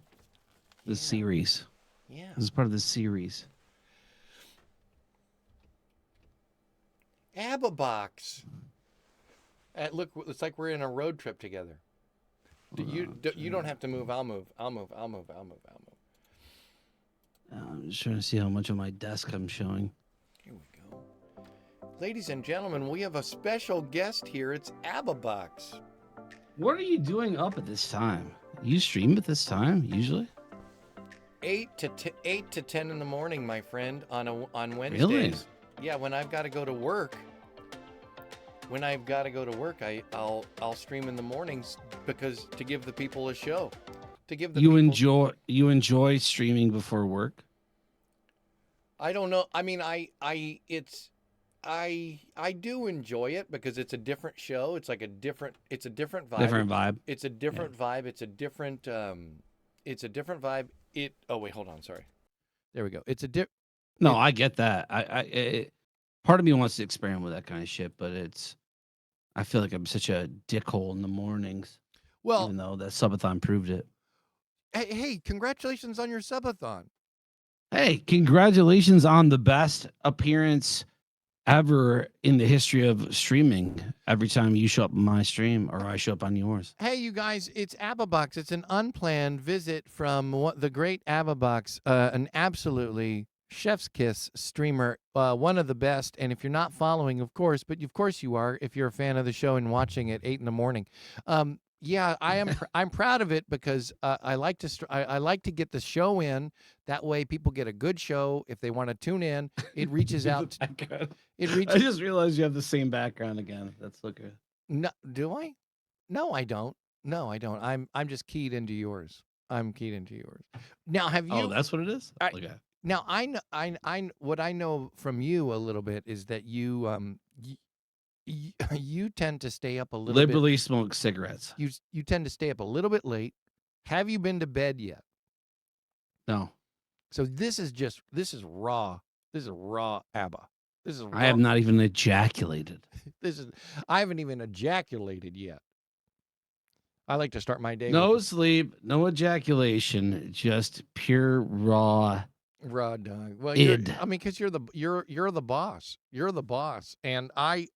This series. Yeah. This is part of the series. Abba-Box. Look, it's like we're in a road trip together. You don't have to move. I'll move. I'm just trying to see how much of my desk I'm showing. Here we go. Ladies and gentlemen, we have a special guest here. It's Abba-Box. What are you doing up at this time? You stream at this time usually? 8 to 10 in the morning, my friend, on Wednesdays. Really? Yeah, when I've got to go to work. I'll stream in the mornings because to give the people a show. You enjoy streaming before work? I don't know. I mean, I do enjoy it because it's a different show. It's like a different vibe. Different vibe. It's a different vibe. It's a different vibe. Oh wait, hold on. Sorry. There we go. No, I get that. Part of me wants to experiment with that kind of shit, but I feel like I'm such a dickhole in the mornings, Well, even though that subathon proved it. hey, congratulations on your subathon. Hey, congratulations on the best appearance ever in the history of streaming. Every time you show up on my stream or I show up on yours. Hey, you guys, it's AbbaBox. It's an unplanned visit from the great AbbaBox, an absolutely chef's kiss streamer, one of the best. And if you're not following, of course, but of course you are if you're a fan of the show and watching at 8 in the morning. Yeah, I am. I'm proud of it because I like to. I like to get the show in. That way, people get a good show. If they want to tune in, it reaches out. It reaches. I just realized you have the same background again. That's so good. No, do I? No, I don't. No, I don't. I'm just keyed into yours. I'm keyed into yours. Now, have you? Oh, that's what it is. I- Okay. Now, what I know from you a little bit is that you you tend to stay up a little bit. Liberally smoke cigarettes. You tend to stay up a little bit late. Have you been to bed yet? No, So this is raw. This is raw ABBA. This is raw. I have not even ejaculated. I haven't even ejaculated yet. I like to start my day No with sleep, no ejaculation, just pure raw. raw dog. Well, Id. I mean, because you're the boss. You're the boss, and hey,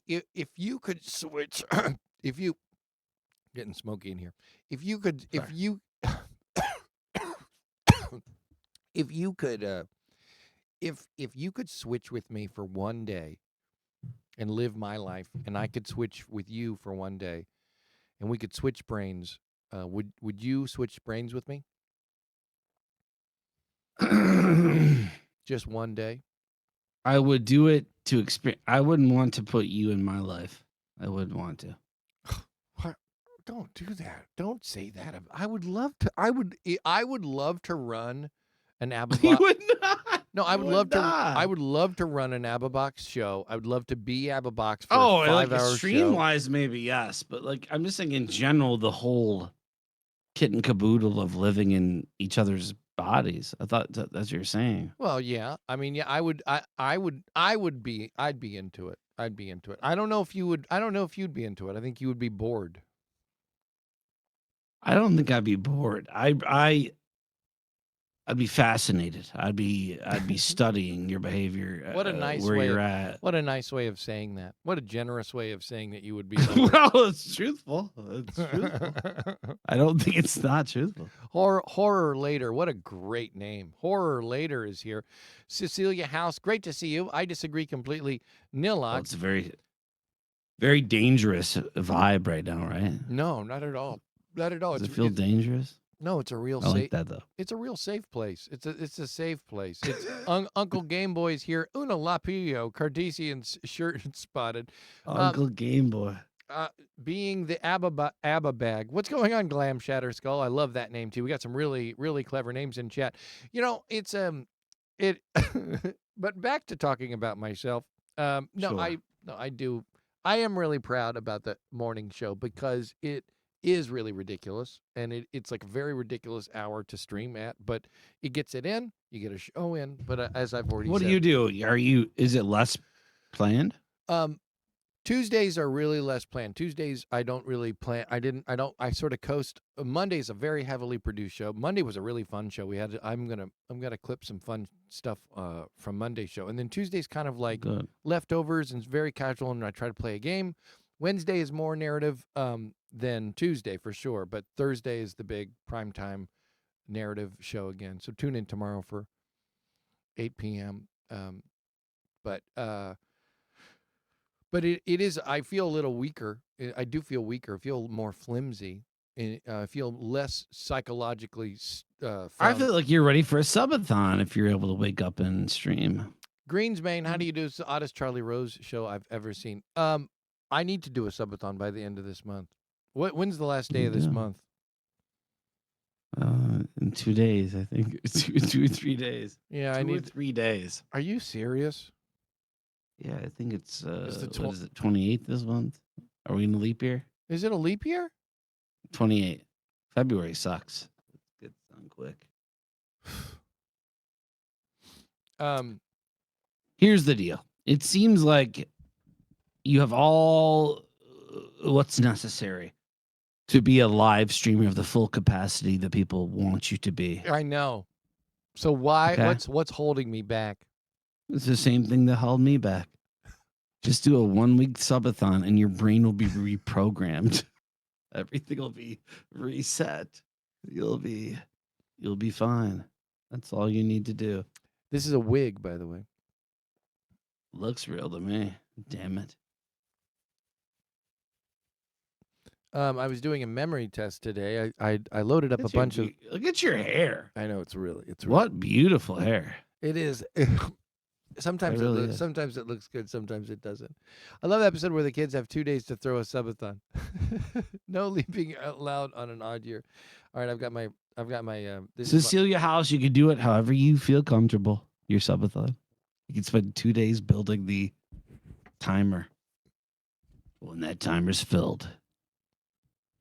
if you could switch, if you getting smoky in here, if you could, if Sorry. you, if you could, if you could switch with me for one day, and live my life, and I could switch with you for one day, and we could switch brains, would you switch brains with me? Just one day? I would do it to experience. I wouldn't want to put you in my life. I wouldn't want to. What? Don't do that. Don't say that. I would love to. I would love to run an You AbbaBox. would not. No, I You would love to. not. I would love to run an AbbaBox show. I would love to be AbbaBox for Oh, a like 5-hour stream show. wise, maybe yes, but like I'm just saying in general, the whole kit and caboodle of living in each other's bodies. I thought that's what you're saying. Well, yeah. I mean, yeah. I'd be into it. I'd be into it. I don't know if you would. I don't know if you'd be into it. I think you would be bored. I don't think I'd be bored. I'd be fascinated. I'd be studying your behavior. What a nice where way. you're at. What a nice way of saying that. What a generous way of saying that you would be. bored. Well, it's truthful. It's truthful. I don't think it's not truthful. Horror Later. What a great name. Horror Later is here. Cecilia House, great to see you. I disagree completely. Well, Nilok. it's a very, very dangerous vibe right now, right? No, not at all. Not at all. Does it feel dangerous? No, it's a real I safe. like that though. It's a real safe place. It's a safe place. It's Uncle Game Boy's here. Una Lapio, Cardassian shirt spotted. Uncle Game Boy. Being the ABBA bag. What's going on, Glam Shatter Skull? I love that name too. We got some really, really clever names in chat. You know, it's but back to talking about myself. No, Sure. I do. I am really proud about the morning show because it is really ridiculous, and it's like a very ridiculous hour to stream at, but it gets it in. You get a show in, but as I've already What said, do you do? Is it less planned? Tuesdays are really less planned. Tuesdays I don't really plan. I sort of coast. Monday's a very heavily produced show. Monday was a really fun show. I'm gonna clip some fun stuff from Monday's show, and then Tuesday's kind of like Good. leftovers and it's very casual, and I try to play a game. Wednesday is more narrative than Tuesday for sure, but Thursday is the big primetime narrative show again. So tune in tomorrow for 8 p.m. But it is. I feel a little weaker. I do feel weaker. I feel more flimsy. I feel less psychologically. I feel like you're ready for a subathon if you're able to wake up and stream. Greensbane, how do you do? It's the oddest Charlie Rose show I've ever seen. I need to do a subathon by the end of this month. When's the last day of this Yeah. month? In 2 days, I think. 2 or 3 days. Yeah, I 2 or need. 3 days. Are you serious? Yeah, I think it's the what is it, 28th this month? Are we in a leap year? Is it a leap year? 28. February sucks. It's done quick. Here's the deal. It seems like you have all what's necessary to be a live streamer of the full capacity that people want you to be. I know. So why? Okay. What's holding me back? It's the same thing that held me back. Just do a 1-week subathon and your brain will be reprogrammed. Everything will be reset. You'll be fine. That's all you need to do. This is a wig, by the way. Looks real to me. Damn it. I was doing a memory test today. I loaded up a bunch of. Look at your hair. I know it's really. What beautiful hair. It is. Sometimes It really looks, is. sometimes it looks good. Sometimes it doesn't. I love the episode where the kids have 2 days to throw a subathon. No leaping out loud on an odd year. All right, I've got my. This is Cecilia House, you could do it however you feel comfortable. Your subathon. You can spend 2 days building the timer. When that timer's filled,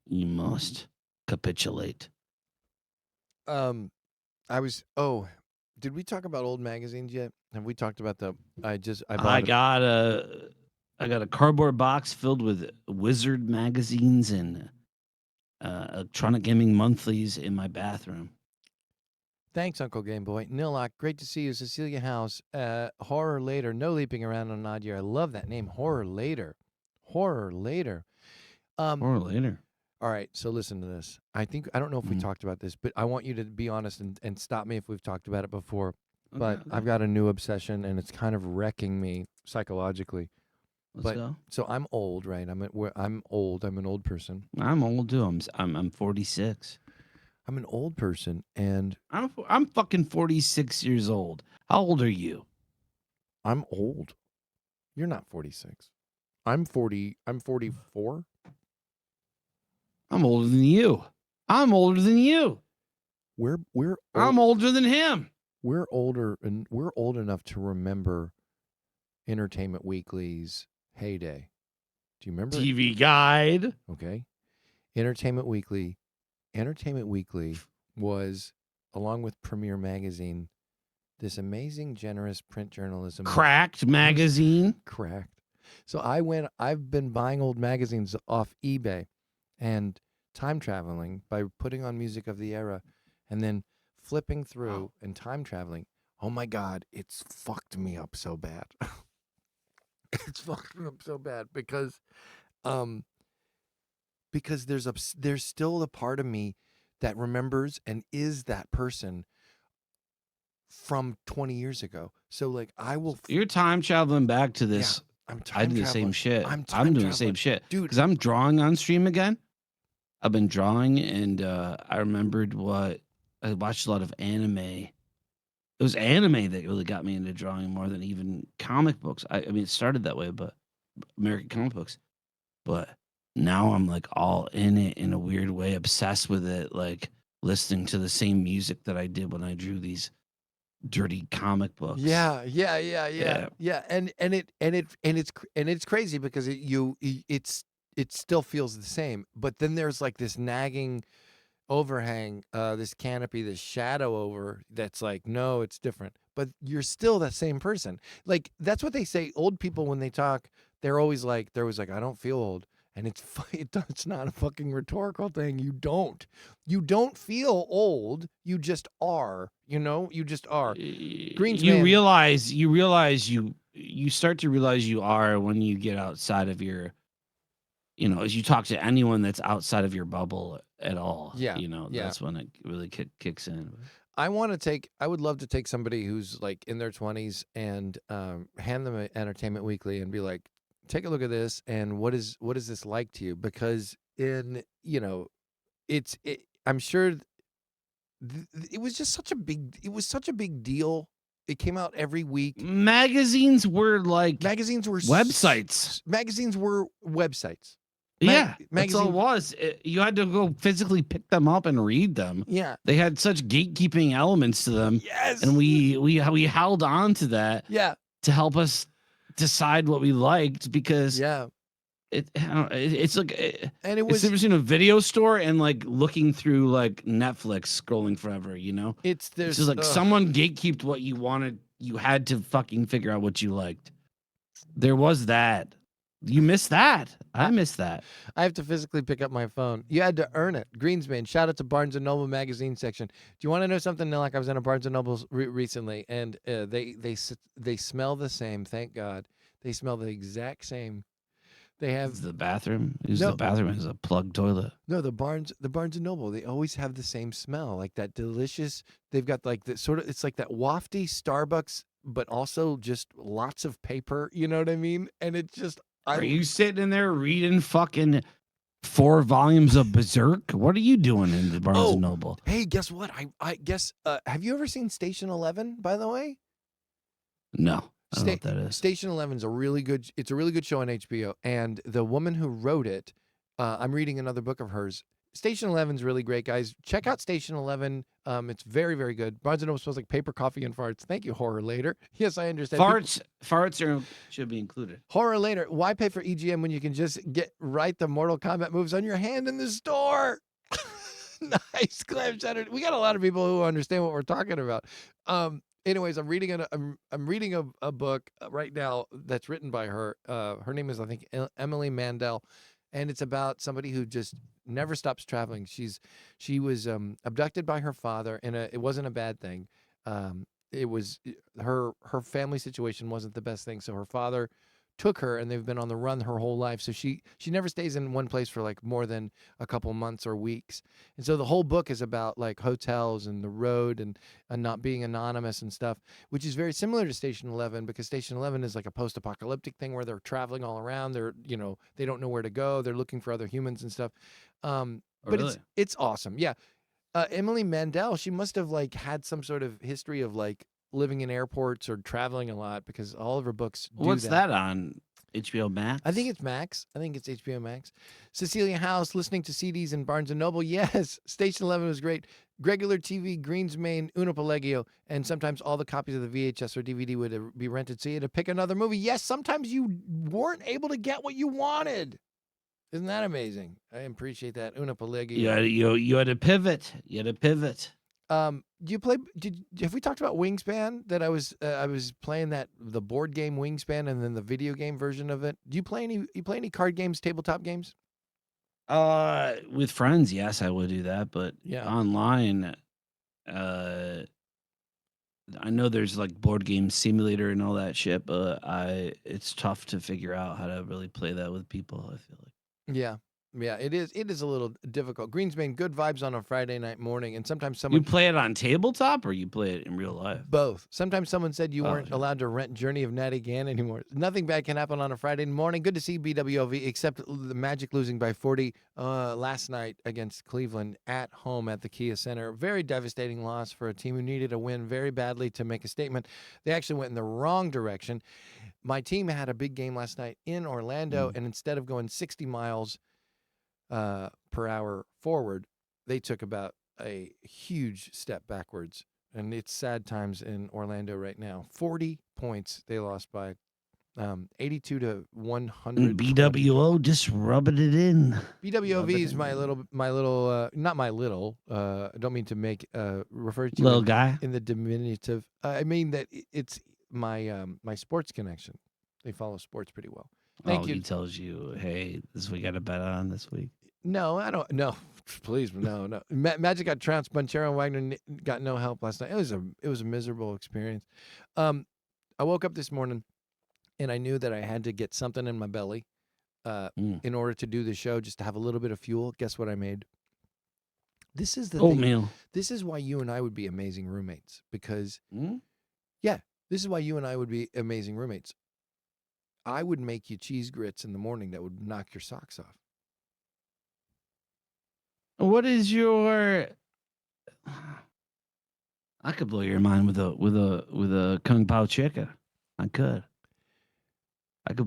you must capitulate. I was. Oh, did we talk about old magazines yet? Have we talked about the? I I got a cardboard box filled with Wizard magazines and electronic gaming monthlies in my bathroom. Thanks, Uncle Game Boy. Nillock, great to see you. Cecilia House, Horror Later. No leaping around on an odd year. I love that name, Horror Later. Horror Later. Or later. All right, so listen to this. I don't know if we Mhm. talked about this, but I want you to be honest and stop me if we've talked about it before. But Okay. I've got a new obsession, and it's kind of wrecking me psychologically. Let's go. So I'm old, right? I'm old. I'm an old person. I'm old too. I'm 46. I'm an old person, and I'm fucking 46 years old. How old are you? I'm old. You're not 46. I'm 40. I'm 44. I'm older than you. I'm older than you. We're I'm older than him. We're older, and we're old enough to remember Entertainment Weekly's heyday. Do you remember? TV Guide. Okay. Entertainment Weekly was, along with Premiere Magazine, this amazing, generous print journalism. Cracked magazine. Cracked. So I've been buying old magazines off eBay and time traveling by putting on music of the era and then flipping through and time traveling. Oh my God, it's fucked me up so bad. It's fucked me up so bad because there's still a part of me that remembers and is that person from 20 years ago. So like I will You're time traveling back to this. I'm I do the traveling. same shit. I'm I'm doing the traveling. same shit. Dude. Because I'm drawing on stream again. I've been drawing and I remembered what I watched a lot of anime. It was anime that really got me into drawing more than even comic books. I mean, it started that way, but American comic books. But now I'm like all in it in a weird way, obsessed with it, like listening to the same music that I did when I drew these dirty comic books. Yeah. Yeah. And it's crazy because it still feels the same, but then there's like this nagging overhang, this canopy, this shadow over that's like, no, it's different, but you're still that same person. Like that's what they say. Old people, when they talk, they're always like, I don't feel old. And it's not a fucking rhetorical thing. You don't feel old. You just are, you just are. Greenspan. You start to realize you are when you get outside of your, as you talk to anyone that's outside of your bubble at all. Yeah, That's when it really kicks in. I would love to take somebody who's like in their 20s and hand them an Entertainment Weekly and be like, take a look at this, and what is this like to you? Because I'm sure it was such a big deal. It came out every week. Magazines were websites. Magazines were websites. Yeah, that's all it was. You had to go physically pick them up and read them. Yeah, they had such gatekeeping elements to them. Yes, and we held on to that. Yeah, to help us decide what we liked because it's like and it was never seen a video store and like looking through like Netflix scrolling forever. It's just like someone gatekeeped what you wanted you had to fucking figure out what you liked. There was that. You missed that. I missed that. I have to physically pick up my phone. You had to earn it. Greensman, shout out to Barnes & Noble magazine section. Do you want to know something? Like I was in a Barnes & Noble recently, and they smell the same. Thank God. They smell the exact same. They have Is the bathroom. Use No. the bathroom as a plug toilet. No, the Barnes & Noble, they always have the same smell, like that delicious. They've got like the sort of, it's like that wafty Starbucks, but also just lots of paper. You know what I mean? And it's just, Are you sitting in there reading fucking 4 volumes of Berserk? What are you doing in the Barnes Oh. and Noble? Hey, guess what? I guess. Have you ever seen Station 11? By the way, No. I don't know what that is. Station 11 is a really good. It's a really good show on HBO, and the woman who wrote it, I'm reading another book of hers. Station 11 is really great, guys. Check out Station 11. It's very, very good. Barnes & Noble smells like paper, coffee, and farts. Thank you, Horror Later. Yes, I understand. Farts should be included. Horror Later. Why pay for EGM when you can just write the Mortal Kombat moves on your hand in the store? Nice, Clam Shatter. We got a lot of people who understand what we're talking about. Anyways, I'm reading I'm reading a book right now that's written by her. Her name is, I think, Emily Mandel, and it's about somebody who just never stops traveling. She was abducted by her father, and it wasn't a bad thing. It was her family situation wasn't the best thing, so her father took her, and they've been on the run her whole life. So she never stays in one place for like more than a couple months or weeks. And so the whole book is about like hotels and the road and not being anonymous and stuff, which is very similar to Station 11, because Station 11 is like a post-apocalyptic thing where they're traveling all around. They're, they don't know where to go. They're looking for other humans and stuff. But really? it's awesome. Yeah. Emily Mandel, she must have like had some sort of history of like living in airports or traveling a lot, because all of her books do What's that on? HBO Max? I think it's Max. I think it's HBO Max. Cecilia House, listening to CDs in Barnes & Noble. Yes, Station 11 was great. Regular TV, Greensmain, Uno Pellegio, and sometimes all the copies of the VHS or DVD would be rented, so you had to pick another movie. Yes, sometimes you weren't able to get what you wanted. Isn't that amazing? I appreciate that. Uno Pellegio. You had to pivot. You had to pivot. Do you play? Have we talked about Wingspan? That I was playing the board game Wingspan and then the video game version of it. Do you play any? You play any card games, tabletop games? With friends, yes, I would do that. But Yeah. online, I know there's like board game simulator and all that shit, but it's tough to figure out how to really play that with people. I feel like. Yeah. Yeah, it is. It is a little difficult. Greenspan, good vibes on a Friday night morning, and sometimes You someone play it on tabletop or you play it in real life? both. Sometimes someone said you Oh, weren't yeah. allowed to rent Journey of Natty Gann anymore. Nothing bad can happen on a Friday morning. Good to see BWOV, except the Magic losing by 40 last night against Cleveland at home at the Kia Center. Very devastating loss for a team who needed a win very badly to make a statement. They actually went in the wrong direction. My team had a big game last night in Orlando, and instead of going 60 miles per hour forward, they took about a huge step backwards, and it's sad times in Orlando right now. 40 points they lost by, 82 to 100. BWO just rubbing it in. BWOV is my little not my little. I don't mean to make refer to Little it guy. in the diminutive. I mean that it's my my sports connection. They follow sports pretty well. Thank you. He tells you, hey, this we got to bet on this week. No, I don't. No, please, no. Magic got trounced. Banchero and Wagner got no help last night. It was a miserable experience. I woke up this morning, and I knew that I had to get something in my belly, in order to do the show, just to have a little bit of fuel. Guess what I made? This is the thing. Oatmeal. This is why you and I would be amazing roommates, because Mm? this is why you and I would be amazing roommates. I would make you cheese grits in the morning that would knock your socks off. What is your? I could blow your mind with a kung pao chicken. I could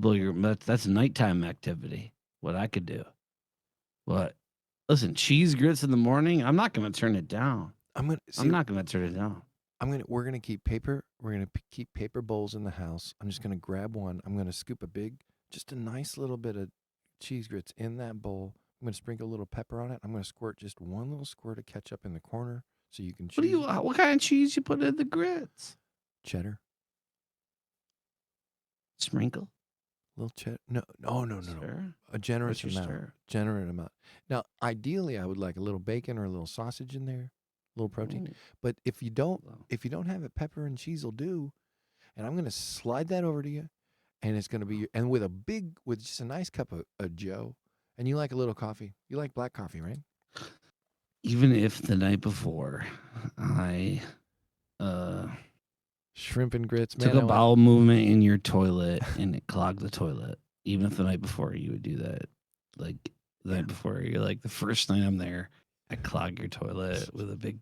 blow your. That's a nighttime activity. What I could do. What? Listen, cheese grits in the morning. I'm not going to turn it down. I'm not going to turn it down. We're gonna keep paper. We're gonna keep paper bowls in the house. I'm just gonna grab one. I'm gonna scoop just a nice little bit of cheese grits in that bowl. I'm gonna sprinkle a little pepper on it. I'm gonna squirt just one little squirt of ketchup in the corner so you can choose. What kind of cheese you put in the grits? Cheddar. Sprinkle? Little cheddar. No. Stir? A generous What's your amount. stir? Generous amount. Now, ideally, I would like a little bacon or a little sausage in there, a little protein. Ooh. But if you don't, Wow. if you don't have it, pepper and cheese will do. And I'm gonna slide that over to you, and it's gonna be and with just a nice cup of Joe. And you like a little coffee. You like black coffee, right? Even if the night before I Shrimp and grits, man. took a bowel movement in your toilet and it clogged the toilet, even if the night before you would do that, like the night before, you're like, the first night I'm there, I clog your toilet with a big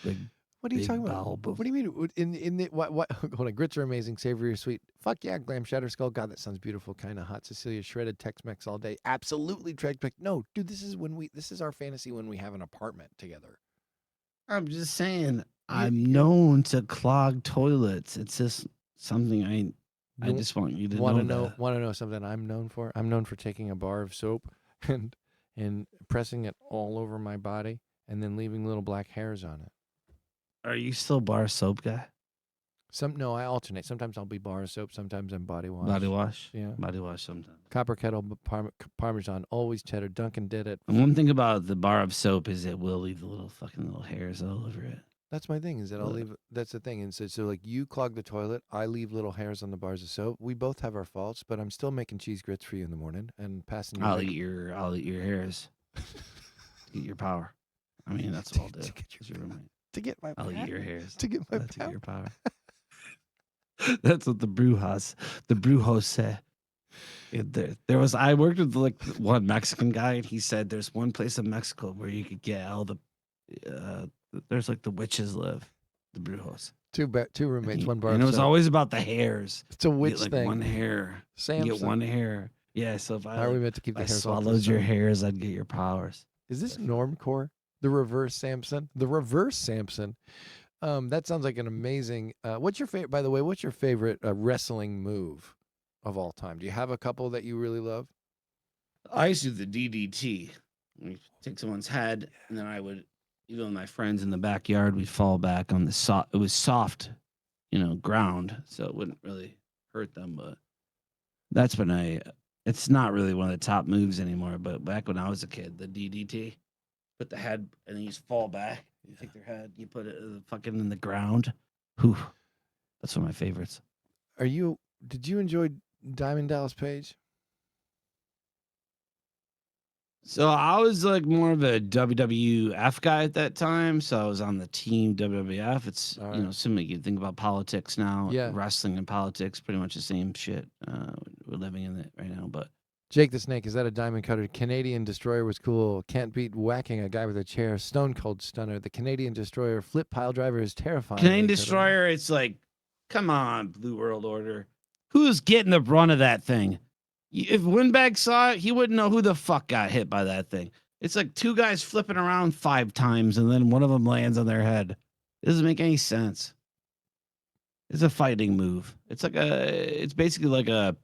What are you big talking bowel about? What do you mean? In the what? Hold on. Grits are amazing, savory or sweet. Fuck yeah, glam shatter skull. God, that sounds beautiful. Kind of hot Cecilia, shredded Tex-Mex all day. Absolutely Tex-Mex. No, dude, this is our fantasy when we have an apartment together. I'm just saying, I'm known to clog toilets. It's just something I You just want you to Want to know. know? That. Want to know something I'm known for? I'm known for taking a bar of soap and pressing it all over my body and then leaving little black hairs on it. Are you still bar soap guy? No, I alternate. Sometimes I'll be bar of soap. Sometimes I'm body wash. Body wash? Yeah. Body wash sometimes. Copper kettle, Parmesan, always cheddar. Duncan did it. And one thing about the bar of soap is it will leave the little hairs all over it. That's my thing. Is that I'll Look. leave. That's the thing. And so like you clog the toilet, I leave little hairs on the bars of soap. We both have our faults, but I'm still making cheese grits for you in the morning and passing you. I'll eat your hairs. Eat your power. I mean, that's what I'll do. To get As your roommate. to get my. I'll eat power. your hairs. To get my That's power. your power. That's what the brujos say. There was, I worked with like one Mexican guy, and he said there's one place in Mexico where you could get all the there's like the witches live, the brujos. Two roommates, one bar. And of it was soap. always about the hairs. It's a You witch get like thing. one hair. You Samson. get one hair. Yeah. So if How are we I meant to keep the I hairs off? to the swallowed your side? hairs, I'd get your powers. Is this normcore? The reverse Samson? The reverse Samson. That sounds like an amazing. What's your favorite? By the way, what's your favorite wrestling move of all time? Do you have a couple that you really love? I used to do the DDT. We take someone's head, and then I would, even with my friends in the backyard, we'd fall back on the it was soft, ground, so it wouldn't really hurt them. But that's when it's not really one of the top moves anymore. But back when I was a kid, the DDT, put the head, and then you just fall back. You take their head, you put it fucking in the ground. Whew. That's one of my favorites. Did you enjoy Diamond Dallas Page? So I was like more of a WWF guy at that time. So I was on the team WWF. It's All right. similar. You think about politics now. Yeah. Wrestling and politics, pretty much the same shit. We're living in it right now. But Jake the Snake, is that a diamond cutter? Canadian Destroyer was cool. Can't beat whacking a guy with a chair. Stone Cold Stunner. The Canadian Destroyer flip pile driver is terrifying. Canadian Destroyer, it's like, come on, Blue World Order. Who's getting the brunt of that thing? If Windbag saw it, he wouldn't know who the fuck got hit by that thing. It's like two guys flipping around 5 times, and then one of them lands on their head. It doesn't make any sense. It's a fighting move. It's basically like a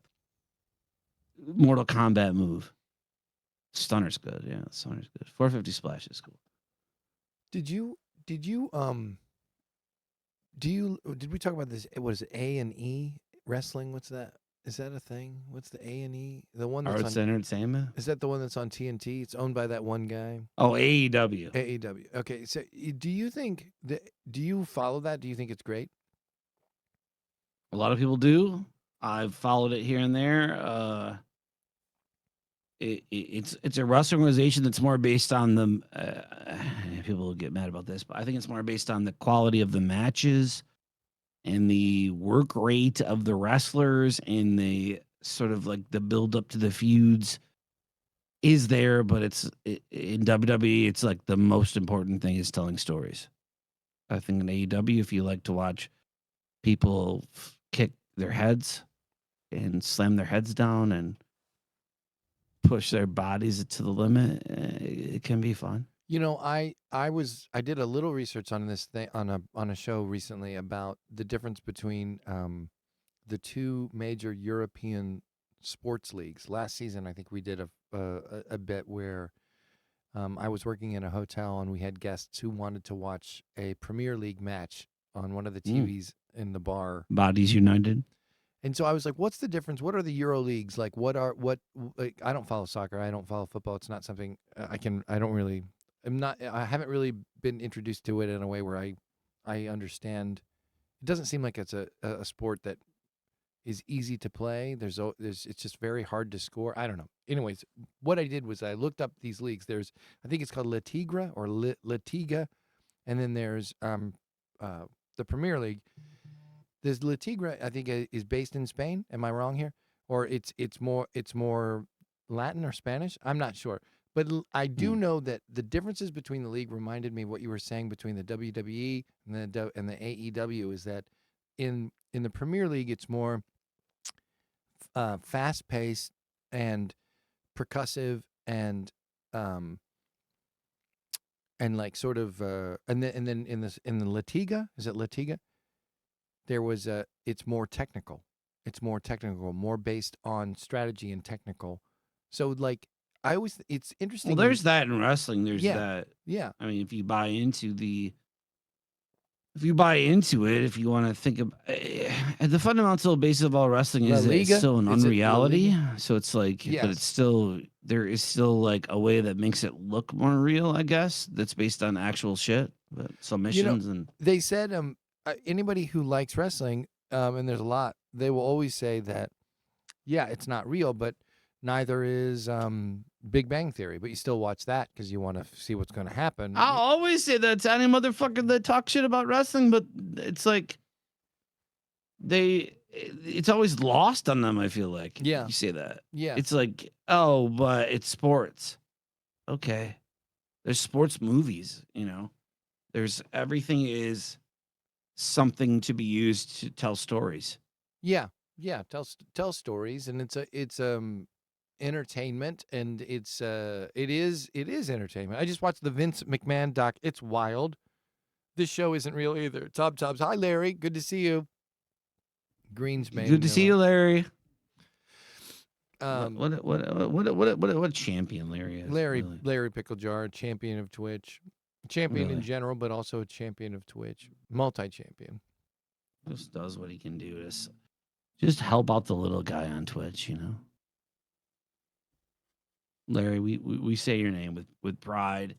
Mortal Kombat move. Stunner's good. Yeah, Stunner's good. 450 splash is cool. Did we talk about this? What is it? A&E wrestling? What's that? Is that a thing? What's the A&E? The one that's Arts on, Entertainment? is that the one that's on TNT? It's owned by that one guy. Oh, AEW. AEW. Okay, so do you follow that? Do you think it's great? A lot of people do. I've followed it here and there. It's a wrestling organization that's more based on the people will get mad about this, but I think it's more based on the quality of the matches and the work rate of the wrestlers and the sort of like the build up to the feuds is there, but in WWE, it's like the most important thing is telling stories. I think in AEW, if you like to watch people kick their heads and slam their heads down and push their bodies to the limit, it can be fun. I did a little research on this thing on a show recently about the difference between the two major European sports leagues. Last season, I think we did a bit where I was working in a hotel and we had guests who wanted to watch a Premier League match on one of the TVs in the bar. Bodies United. And so I was like, what's the difference? What are the Euro leagues? Like, like, I don't follow soccer. I don't follow football. It's not something I haven't really been introduced to it in a way where I understand. It doesn't seem like it's a sport that is easy to play. It's just very hard to score. I don't know. Anyways, what I did was I looked up these leagues. I think it's called La Tigra or La Tiga, and then there's the Premier League. This La Tigra, I think, is based in Spain. Am I wrong here? Or it's more Latin or Spanish? I'm not sure. But I do know that the differences between the league reminded me of what you were saying between the WWE and the AEW is that in the Premier League it's more fast-paced and percussive and like sort of and then in the La Tiga, is it La Tiga? It's more technical. It's more technical, more based on strategy and technical. So like it's interesting. Well, there's that in wrestling. There's Yeah. that. Yeah. I mean, if you buy into it, if you want to think of the fundamental basis of all wrestling La is that it's Liga? still an Is it La unreality. Liga? So it's like, Yes. but it's still, there is still like a way that makes it look more real, I guess, that's based on actual shit, but submissions and They said anybody who likes wrestling, and there's a lot, they will always say that, yeah, it's not real, but neither is Big Bang Theory. But you still watch that because you want to see what's going to happen. I'll always say that to any motherfucker that talks shit about wrestling, but it's like it's always lost on them, I feel like. Yeah. You say that. Yeah. It's like, oh, but it's sports. Okay. There's sports movies, There's everything is something to be used to tell stories. Yeah. Tell stories, and it's entertainment, and it is entertainment. I just watched the Vince McMahon doc. It's wild. This show isn't real either. Tubbs. Hi, Larry. Good to see you. Greenspan. Good to see you, Larry. Um, What champion Larry is. Larry really. Larry Picklejar, champion of Twitch, champion in Really? general, but also a champion of Twitch, multi-champion. Just does what he can do to just help out the little guy on Twitch, Larry, we say your name with pride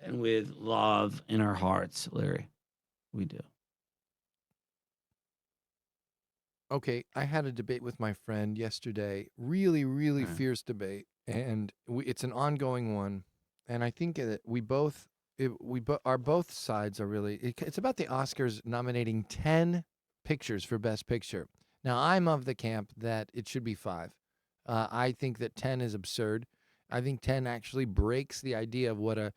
and with love in our hearts, Larry. We do. Okay, I had a debate with my friend yesterday. Really, really Okay. fierce debate, and it's an ongoing one. And I think that both sides are really. It's about the Oscars nominating 10 pictures for Best Picture. Now, I'm of the camp that it should be 5. I think that 10 is absurd. I think 10 actually breaks the idea of what a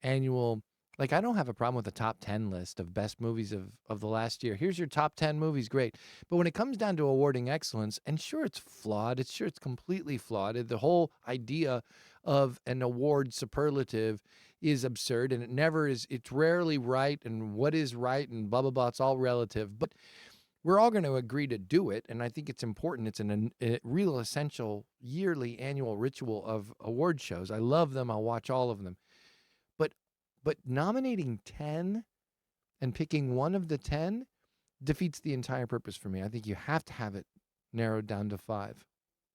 annual. Like, I don't have a problem with a top 10 list of best movies of the last year. Here's your top 10 movies, great. But when it comes down to awarding excellence, and sure, it's flawed. It's completely flawed. The whole idea of an award superlative is absurd, and it's rarely right, and what is right, and blah, blah, blah. It's all relative. But we're all going to agree to do it, and I think it's important. It's a real essential yearly annual ritual of award shows. I love them. I'll watch all of them. But nominating 10 and picking one of the 10 defeats the entire purpose for me. I think you have to have it narrowed down to 5.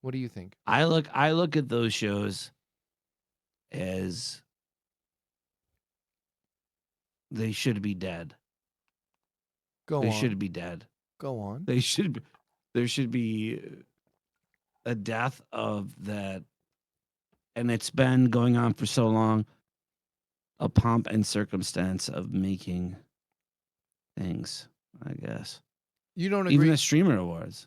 What do you think? I look at those shows as they should be dead. Go on. They should be dead. Go on. There should be a death of that, and it's been going on for so long. A pomp and circumstance of making things, I guess. You don't agree? Even the streamer awards.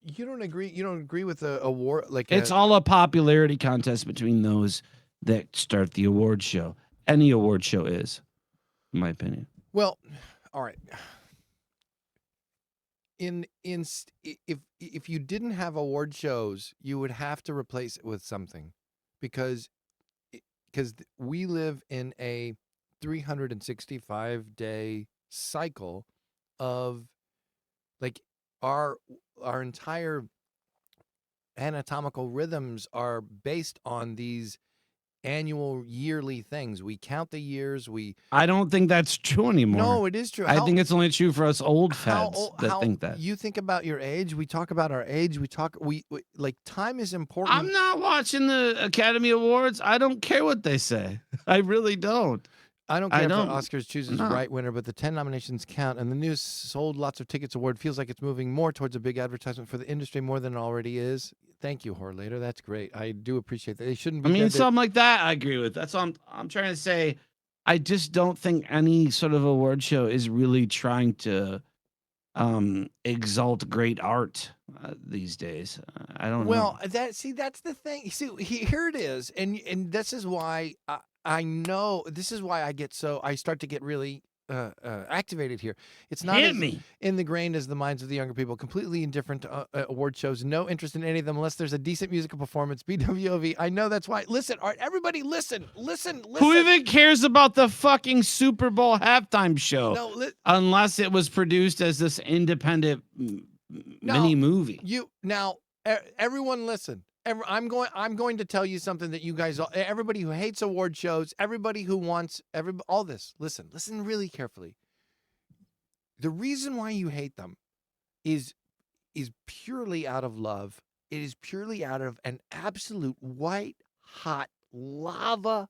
You don't agree? You don't agree with the award? It's all a popularity contest between those that start the award show. Any award show is, in my opinion. Well, all right. If you didn't have award shows, you would have to replace it with something, because we live in a 365-day cycle of, like, our entire anatomical rhythms are based on these annual, yearly things. We count the years. I don't think that's true anymore. No, it is true. I think it's only true for us old fads that think that. You think about your age. We talk about our age. We like time is important. I'm not watching the Academy Awards. I don't care what they say. I really don't. I don't care if the Oscars chooses the right winner, but the 10 nominations count, and the news sold lots of tickets award feels like it's moving more towards a big advertisement for the industry more than it already is. Thank you, Horlater. That's great. I do appreciate that. They shouldn't be. I mean, something like that I agree with. That's all I'm trying to say. I just don't think any sort of award show is really trying to exalt great art these days. I don't know. Well, that's the thing. See, here it is, and this is why I know. This is why I start to get really activated here. It's not as in the grain as the minds of the younger people. Completely indifferent to award shows. No interest in any of them unless there's a decent musical performance. BWOV. I know that's why. Listen, all right, everybody, listen. Who even cares about the fucking Super Bowl halftime show? No, unless it was produced as this independent mini movie. Everyone, listen. I'm going to tell you something that you guys, everybody who hates award shows, everybody who wants all this. Listen really carefully. The reason why you hate them is purely out of love. It is purely out of an absolute white hot lava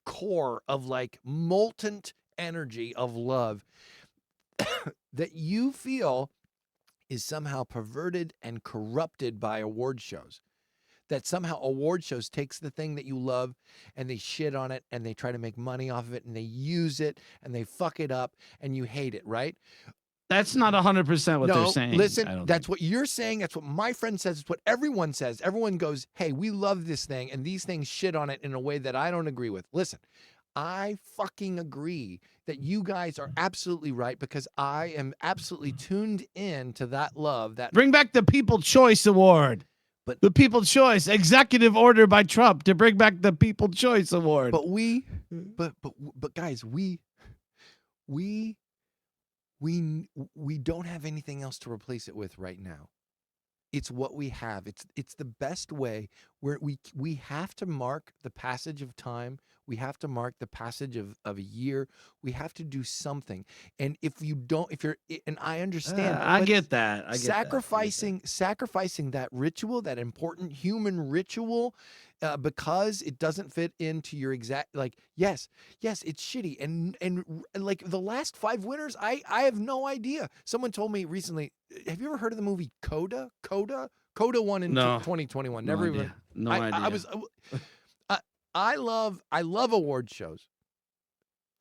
core of like molten energy of love that you feel is somehow perverted and corrupted by award shows. That somehow award shows takes the thing that you love and they shit on it and they try to make money off of it and they use it and they fuck it up and you hate it, right? That's not 100% what they're saying. Listen, that's what you're saying. That's what my friend says. It's what everyone says. Everyone goes, hey, we love this thing, and these things shit on it in a way that I don't agree with. Listen, I fucking agree that you guys are absolutely right because I am absolutely tuned in to that love. That bring back the People's Choice Award. But the People's Choice executive order by Trump to bring back the People's Choice Award. But guys, we don't have anything else to replace it with right now. It's what we have. It's the best way where we have to mark the passage of time. We have to mark the passage of a year. We have to do something. And if I understand. I get that. Sacrificing that ritual, that important human ritual, because it doesn't fit into your exact, like, yes, it's shitty. And like the last 5 winners, I have no idea. Someone told me recently, have you ever heard of the movie Coda? Coda won in 2021. Never even. No idea. I love award shows.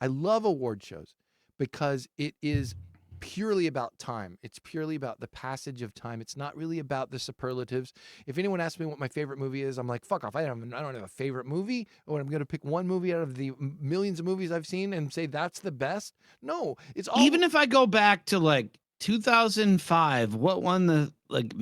I love award shows because it is purely about time. It's purely about the passage of time. It's not really about the superlatives. If anyone asks me what my favorite movie is, I'm like, fuck off. I don't have a favorite movie, or I'm going to pick one movie out of the millions of movies I've seen and say that's the best. No, it's all. Even if I go back to like 2005, what won the like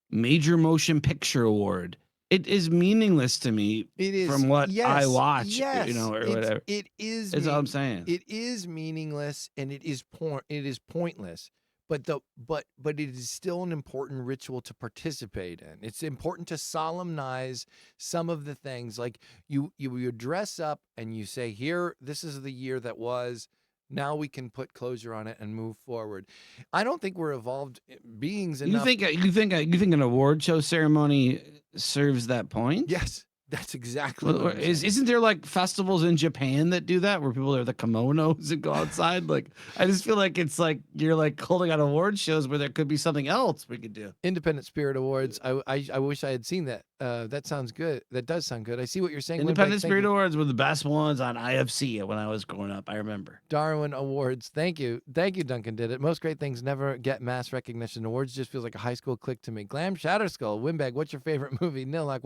major motion picture award? It is meaningless to me. It is from what I watch, yes, or whatever. It is. That's all I'm saying. It is meaningless and it is pointless. But it is still an important ritual to participate in. It's important to solemnize some of the things. Like you dress up and you say, here, this is the year that was. Now we can put closure on it and move forward. I don't think we're evolved beings enough. You think an award show ceremony serves that point? Yes, that's exactly what isn't there like festivals in Japan that do that where people wear the kimonos and go outside? Like, I just feel like it's like you're like holding out award shows where there could be something else we could do. Independent Spirit Awards. I wish I had seen that. That sounds good. That does sound good. I see what you're saying. Independent Spirit Awards were the best ones on IFC when I was growing up. I remember. Darwin Awards. Thank you, Duncan did it. Most great things never get mass recognition. Awards just feels like a high school clique to me. Glam Shatterskull. Windbag. What's your favorite movie? Nilak.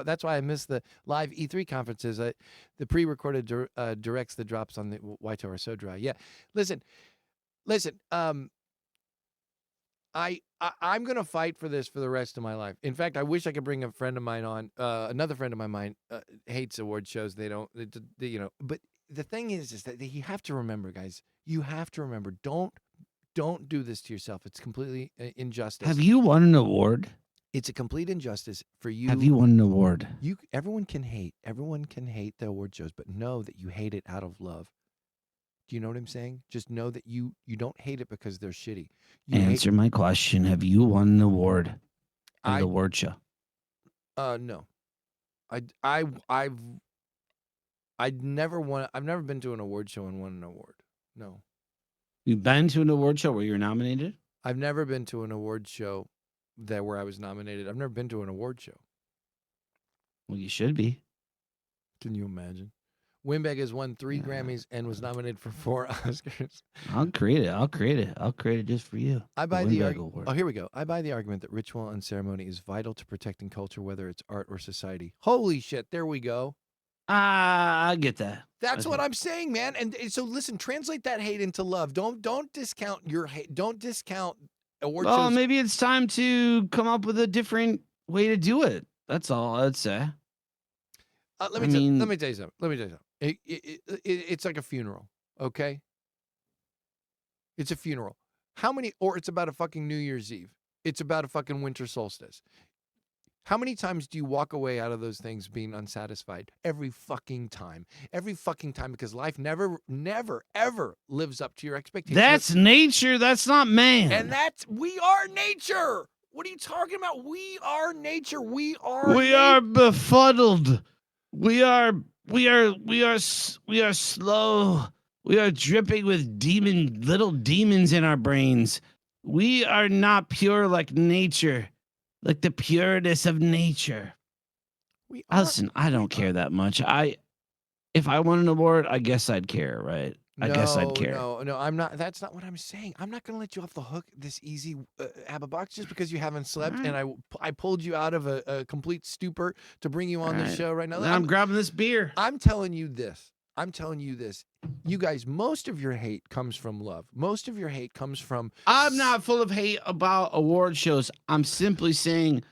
That's why I miss the live E3 conferences. The pre-recorded directs the drops on the Waito are so dry. Yeah. Listen. I'm going to fight for this for the rest of my life. In fact, I wish I could bring a friend of mine on. Another friend of mine hates award shows. They don't, but the thing is that you have to remember, guys, you have to remember, don't do this to yourself. It's completely injustice. Have you won an award? It's a complete injustice for you. Have you won an award? Everyone can hate. Everyone can hate the award shows, but know that you hate it out of love. Do you know what I'm saying? Just know that you don't hate it because they're shitty. You Answer my question. Have you won an award at I- the award show? No. I'd never won. I've never been to an award show and won an award. No. You've been to an award show where you're nominated? I've never been to an award show where I was nominated. I've never been to an award show. Well, you should be. Can you imagine? Winbeg has won 3 Grammys and was nominated for 4 Oscars. I'll create it. I'll create it just for you. I buy the Winbeg argument. Award. Oh, here we go. I buy the argument that ritual and ceremony is vital to protecting culture, whether it's art or society. Holy shit! There we go. I get that. That's what I'm saying, man. And so listen, translate that hate into love. Don't discount your hate. Don't discount award Well, shows. maybe it's time to come up with a different way to do it. That's all I'd say. Let me tell you something. It's like a funeral, okay? It's a funeral. Or it's about a fucking New Year's Eve. It's about a fucking winter solstice. How many times do you walk away out of those things being unsatisfied? Every fucking time. Every fucking time, because life never, ever lives up to your expectations. That's nature. That's not man. And we are nature. What are you talking about? We are nature. We are befuddled. We are slow. We are dripping with little demons in our brains. We are not pure like nature, like the pureness of nature. Listen, I don't care that much. If I won an award, I guess I'd care, right? I guess I'd care. No, I'm not. That's not what I'm saying. I'm not going to let you off the hook this easy, Abba Box, just because you haven't slept and I pulled you out of a complete stupor to bring you on the show right now. Now I'm grabbing this beer. I'm telling you this. You guys, most of your hate comes from love. Most of your hate comes from. I'm not full of hate about award shows. I'm simply saying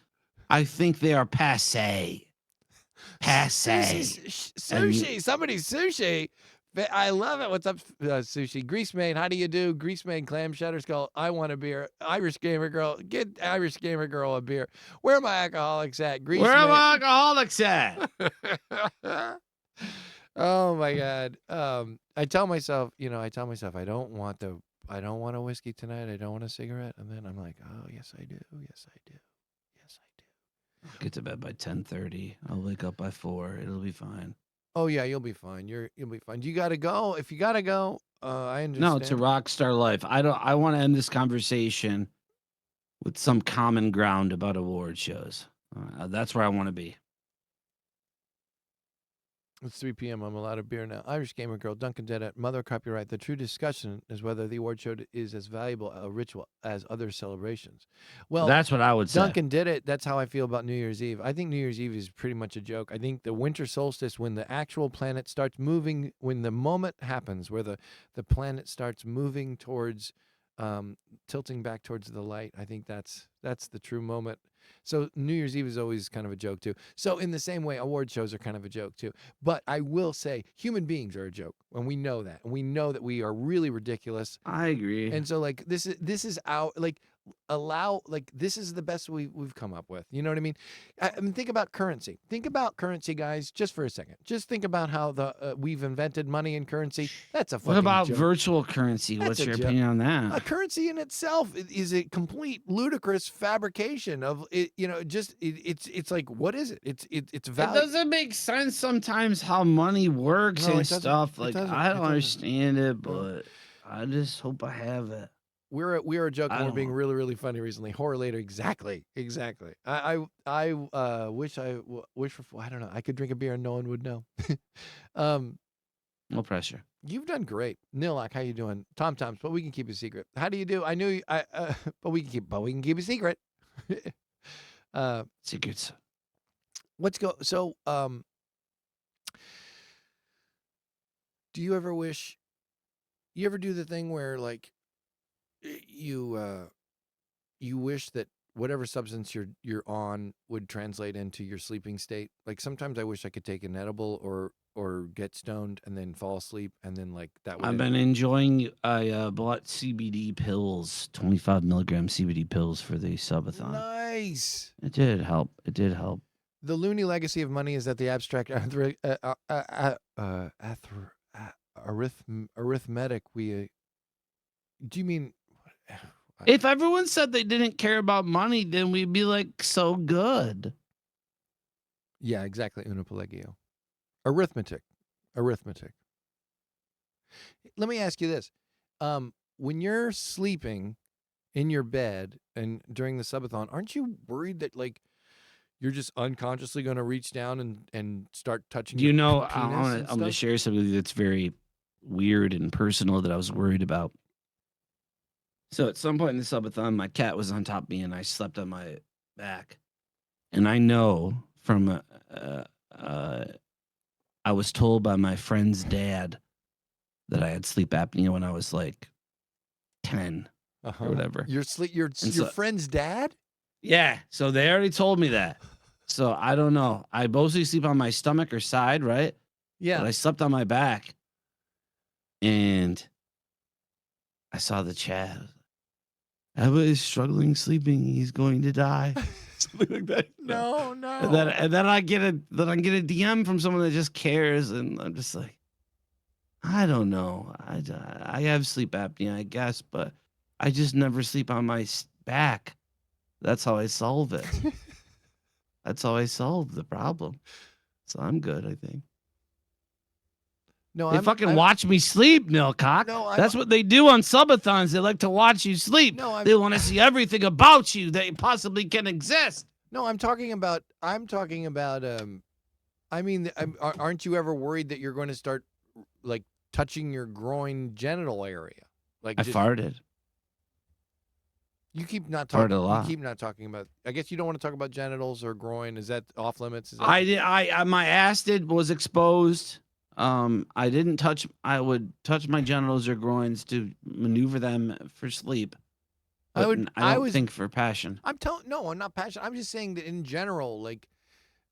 I think they are passe. Sushi. Somebody's sushi. I love it. What's up, Sushi? Grease Maid, how do you do? Grease Maid, Clam Shatter Skull. I want a beer. Irish Gamer Girl, get Irish Gamer Girl a beer. Where are my alcoholics at? Grease Where are Maid. my alcoholics at? Oh my God. I tell myself, I don't want a whiskey tonight. I don't want a cigarette. And then I'm like, oh, yes, I do. Yes, I do. Yes, I do. Get to bed by 10:30. I'll wake up by 4. It'll be fine. Oh yeah, you'll be fine. You'll be fine. You gotta go. If you gotta go, I understand. No, it's a rock star life. I want to end this conversation with some common ground about award shows. That's where I want to be. It's 3 p.m. I'm allowed a beer now. Irish Gamer Girl, Duncan Dead at Mother Copyright. The true discussion is whether the award show is as valuable a ritual as other celebrations. Well, That's what I would say. Duncan did it. That's how I feel about New Year's Eve. I think New Year's Eve is pretty much a joke. I think the winter solstice, when the actual planet starts moving, when the moment happens where the planet starts moving towards, tilting back towards the light, I think that's the true moment. So New Year's Eve is always kind of a joke too. So in the same way, award shows are kind of a joke too. But I will say human beings are a joke, and we know that. And we know that we are really ridiculous. I agree. And so this is this is the best we've come up with. You know what I mean? I mean, think about currency. Think about currency, guys, just for a second. Just think about how we've invented money and currency. That's a fucking What about joke. virtual currency? That's What's a your joke. opinion on that? A currency in itself is a complete ludicrous fabrication of it. It's like, what is it? It's It value. doesn't make sense sometimes how money works No, it and doesn't. stuff. It Like doesn't. I It don't doesn't. understand it, but I just hope I have it. We're a joke, I and we're don't being know. really, really funny recently. Horror later, exactly. I wish for, I don't know. I could drink a beer and no one would know. No pressure. You've done great, Nilak. How you doing? Tom Toms, but we can keep a secret. How do you do? I knew you, but we can keep a secret. Secrets. Let's go. So, do you ever wish? You ever do the thing where like you wish that whatever substance you're on would translate into your sleeping state. Like sometimes I wish I could take an edible or get stoned and then fall asleep and then like that would I've been enjoying. I bought CBD pills, 25 milligram CBD pills for the subathon. Nice. It did help. It did help. The loony legacy of money is that the abstract arithmetic we. Do you mean? If everyone said they didn't care about money, then we'd be like so good. Yeah, exactly. Una Pellegio. Arithmetic. Let me ask you this. When you're sleeping in your bed and during the subathon, aren't you worried that like you're just unconsciously going to reach down and start touching You your know, penis I'm and going to stuff? share something that's very weird and personal that I was worried about. So at some point in the subathon, my cat was on top of me and I slept on my back. And I know from I was told by my friend's dad that I had sleep apnea when I was like 10 or whatever. Your friend's dad? Yeah, so they already told me that. So I don't know. I mostly sleep on my stomach or side, right? Yeah. But I slept on my back. And I saw the chat. Abba is struggling sleeping. He's going to die. Something like that. No. And then I get a DM from someone that just cares, and I'm just like, I don't know. I have sleep apnea, I guess, but I just never sleep on my back. That's how I solve it. That's how I solve the problem. So I'm good, I think. No, They fucking watch me sleep, Nilcock. No, That's what they do on subathons. They like to watch you sleep. No, They want to see everything about you that possibly can exist. No, I'm talking about. I mean, aren't you ever worried that you're going to start like touching your groin genital area? Like I farted. You keep not Farted talking. a lot. You keep not talking about. I guess you don't want to talk about genitals or groin. Is that off limits? Is that I did. My ass was exposed. I didn't touch. I would touch my genitals or groins to maneuver them for sleep. But I don't think for passion. No, I'm not passionate. I'm just saying that in general, like,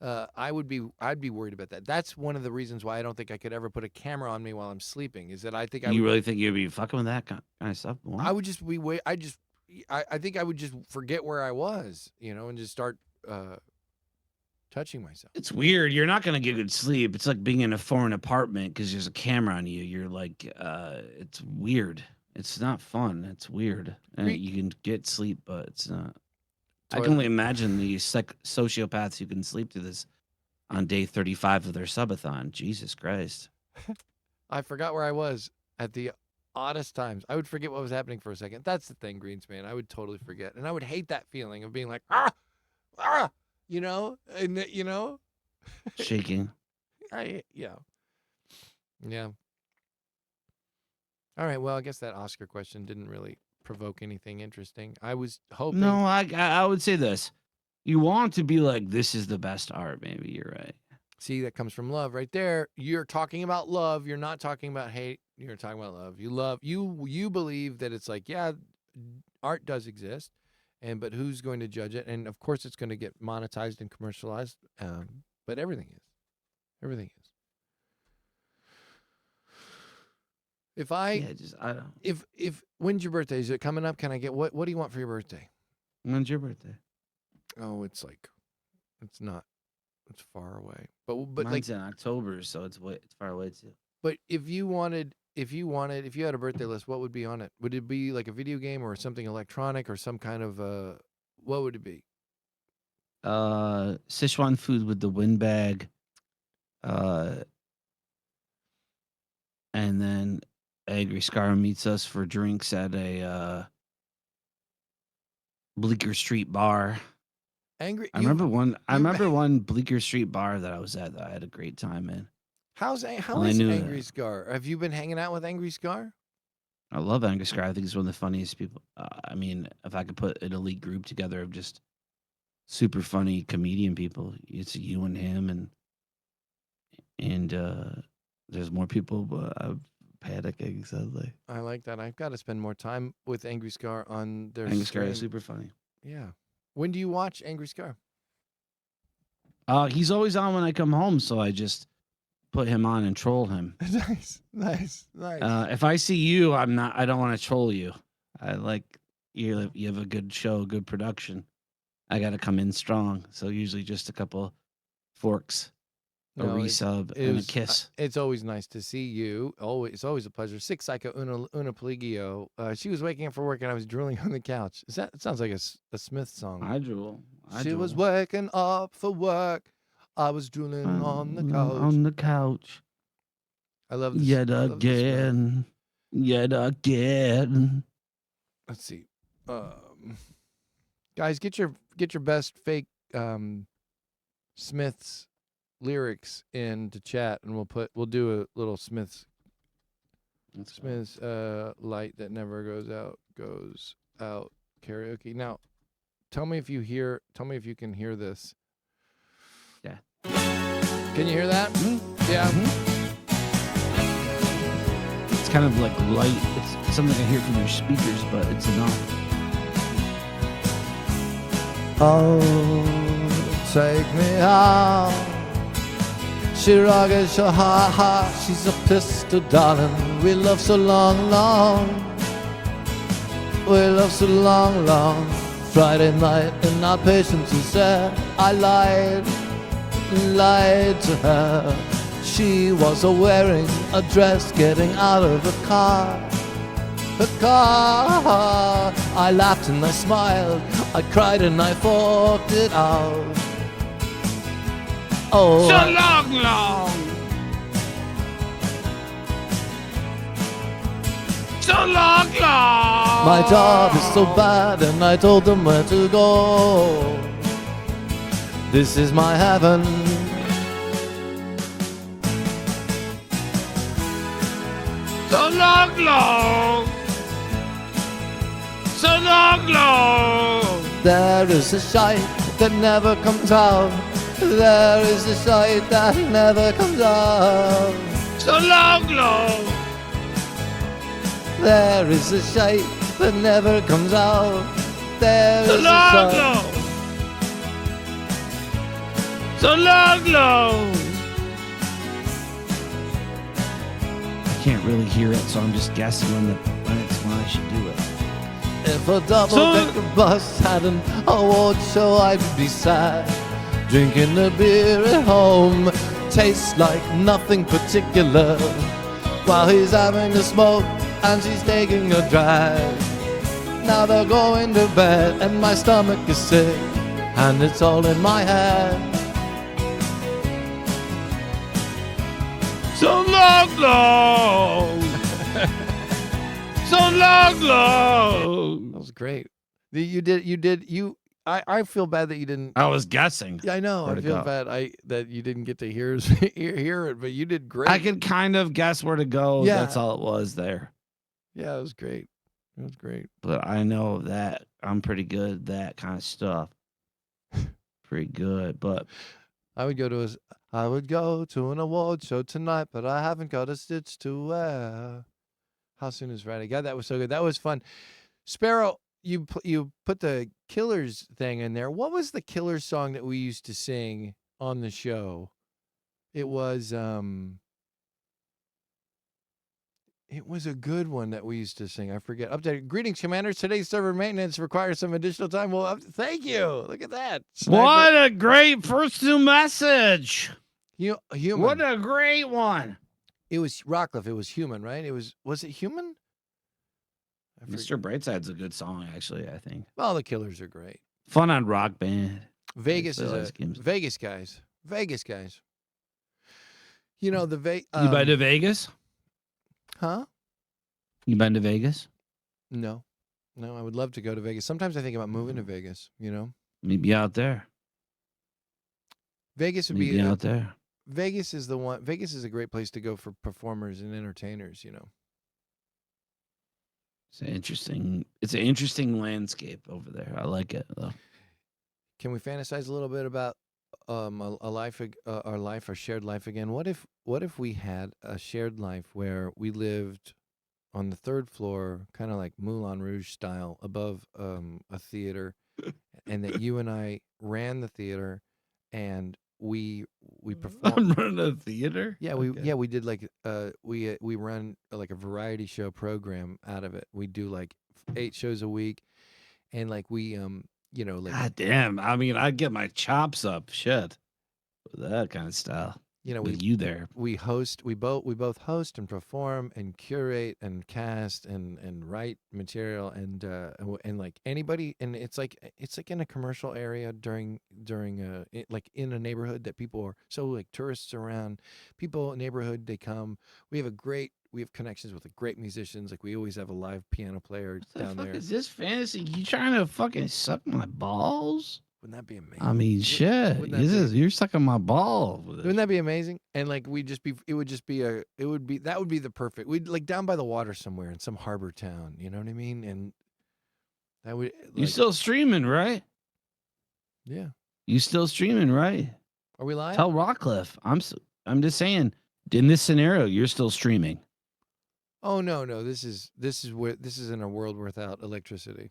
I'd be worried about that. That's one of the reasons why I don't think I could ever put a camera on me while I'm sleeping. Is that I think You really think you'd be fucking with that kind of stuff? I would just be I think I would just forget where I was, and just start touching myself. It's weird. You're not gonna get good sleep. It's like being in a foreign apartment because there's a camera on you. You're like, it's weird. It's not fun. It's weird. And you can get sleep, but it's not. I can only imagine the sociopaths who can sleep through this on day 35 of their subathon. Jesus Christ. I forgot where I was at the oddest times. I would forget what was happening for a second. That's the thing, Greenspan. I would totally forget. And I would hate that feeling of being like, Shaking. Yeah. All right. Well, I guess that Oscar question didn't really provoke anything interesting. I was hoping. No, I would say this. You want to be like, this is the best art. Maybe you're right. See, that comes from love right there. You're talking about love. You're not talking about hate. You're talking about love. You believe that it's like, yeah, art does exist, but who's going to judge it? And of course, it's going to get monetized and commercialized. But everything is. If when's your birthday? Is it coming up? Can I get what do you want for your birthday? When's your birthday? Oh, it's not. It's far away. But Mine's in October, so it's far away too. But if you had a birthday list, what would be on it? Would it be like a video game or something electronic or some kind of what would it be? Sichuan food with the windbag. And then Angry Scar meets us for drinks at a Bleecker Street bar. I remember one Bleecker Street bar that I was at that I had a great time in. How is Angry Scar? Have you been hanging out with Angry Scar? I love Angry Scar. I think he's one of the funniest people. I mean, if I could put an elite group together of just super funny comedian people, it's you and him, and there's more people, but I'm panicking sadly. I like that. I've got to spend more time with Angry Scar on their Angry Scar stream. is super funny. Yeah. When do you watch Angry Scar? He's always on when I come home, so I just put him on and troll him. Nice. If I see you, I don't want to troll you. I like you have a good show, good production. I got to come in strong. So usually just a couple forks, a resub, and a kiss. It's always nice to see you. It's always a pleasure. Six Psycho Una Peligio. She was waking up for work and I was drooling on the couch. It sounds like a Smith song. I drool. She was waking up for work. I was drooling on the couch. On the couch. I love this. Yet again. Let's see. Guys, get your best fake Smith's lyrics into chat, and we'll do a little Smith's light that never goes out karaoke. Now, tell me if you can hear this. Yeah. Can you hear that? Mm-hmm. Yeah. It's kind of like light. It's something I hear from your speakers, but it's enough. Oh, take me out. She rugged, so high, she's a pistol, darling. We love so long. We love so long. Friday night in our patience is there. I lied to her. She was wearing a dress, getting out of the car. I laughed and I smiled, I cried and I forked it out. Oh, So long. So long. my job is so bad, and I told them where to go. This is my heaven. So long. So long. There is a sight that never comes out. There is a sight that never comes out. So long. There is a sight that never comes out. There So is a sight. long. So long. I can't really hear it, so I'm just guessing when I should do it. If a double-decker bus had an award show, I'd be sad. Drinking a beer at home tastes like nothing particular, while he's having a smoke and she's taking a drag. Now they're going to bed and my stomach is sick, and it's all in my head. So long. So long. That was great. I feel bad that you didn't. I was guessing. Yeah, I know. Where I to feel go. bad that you didn't get to hear it, but you did great. I could kind of guess where to go. Yeah. That's all it was there. Yeah, it was great. It was great. But I know that I'm pretty good at that kind of stuff. Pretty good, but I would go to an award show tonight, but I haven't got a stitch to wear. How soon is Friday? God, that was so good. That was fun. Sparrow, you put the Killers thing in there. What was the Killers song that we used to sing on the show? It was a good one that we used to sing. I forget. Update. Greetings, Commanders. Today's server maintenance requires some additional time. Well, thank you. Look at that. what a great first new message. Human. What a great one. It was Rockcliffe. It was Human, right? Was it Human? I forget. Mr. Brightside's a good song, actually, I think. Well, the Killers are great. Fun on Rock Band. Vegas I is like games. Vegas guys. Vegas guys. You know the You been to Vegas? Huh? You been to Vegas? No, I would love to go to Vegas. Sometimes I think about moving to Vegas. Maybe out there. Vegas would Maybe be out there. Vegas is the one. Vegas is a great place to go for performers and entertainers. It's an interesting landscape over there. I like it though. Can we fantasize a little bit about a life, our shared life again? What if we had a shared life where we lived on the third floor, kind of like Moulin Rouge style, above a theater, and that you and I ran the theater, and we I'm performed. running a theater. Yeah, we did like we run like a variety show program out of it. We do like 8 shows a week, and like we like God damn. I mean, I'd get my chops up. Shit. With that kind of style. we With you there. we both host and perform and curate and cast and write material and like anybody, and it's like in a commercial area during like in a neighborhood that people are, so like tourists around, people neighborhood, they come. We have connections with great musicians. Like we always have a live piano player What the down fuck there. is this fantasy? You trying to fucking suck my balls? Wouldn't that be amazing? I mean, shit. wouldn't that be- You're sucking my balls. With Wouldn't that be amazing? And like it would be the perfect. We'd like down by the water somewhere in some harbor town. You know what I mean? And that would. You like, still streaming, right? Yeah. You still streaming, right? Are we live? Tell Rockcliffe. I'm just saying. In this scenario, you're still streaming. Oh no. This is in a world without electricity.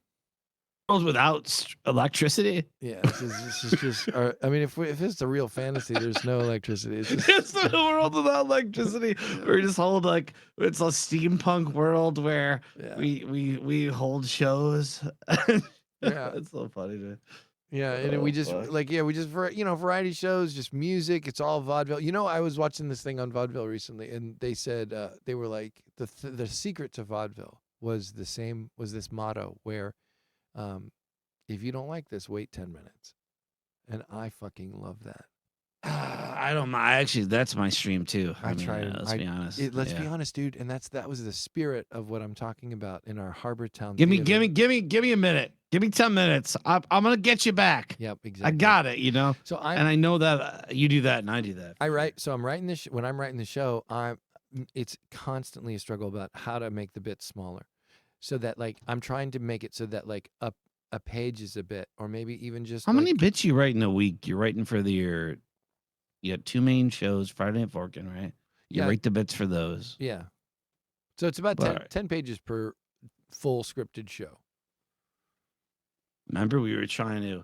World without electricity. Yeah. This is just. I mean, if it's the real fantasy, there's no electricity. It's just, It's a world without electricity. We're just hold like it's a steampunk world where Yeah. we hold shows. Yeah. It's so funny, dude. Yeah, and Oh, we just fuck. variety shows, just music. It's all vaudeville. You know, I was watching this thing on vaudeville recently, and they said they were like the secret to vaudeville was this motto where, if you don't like this, wait 10 minutes, and I fucking love that. I don't mind. Actually, that's my stream too. I mean, try. let's be honest. Let's be Yeah. honest, dude, and that was the spirit of what I'm talking about in our Harbor Town. Give me Theater. a minute. Give me 10 minutes. I'm gonna get you back. Yep, I exactly. got it. So And I know that you do that, and I do that. So I'm writing this. When I'm writing the show, it's constantly a struggle about how to make the bits smaller, so that like I'm trying to make it so that like a page is a bit, or maybe even just How many like- bits you write in a week? You're writing for you had 2 main shows, Friday and Forkin, right? You Yeah. write the bits for those. Yeah. So it's about But- 10 pages per full scripted show. Remember, we were trying to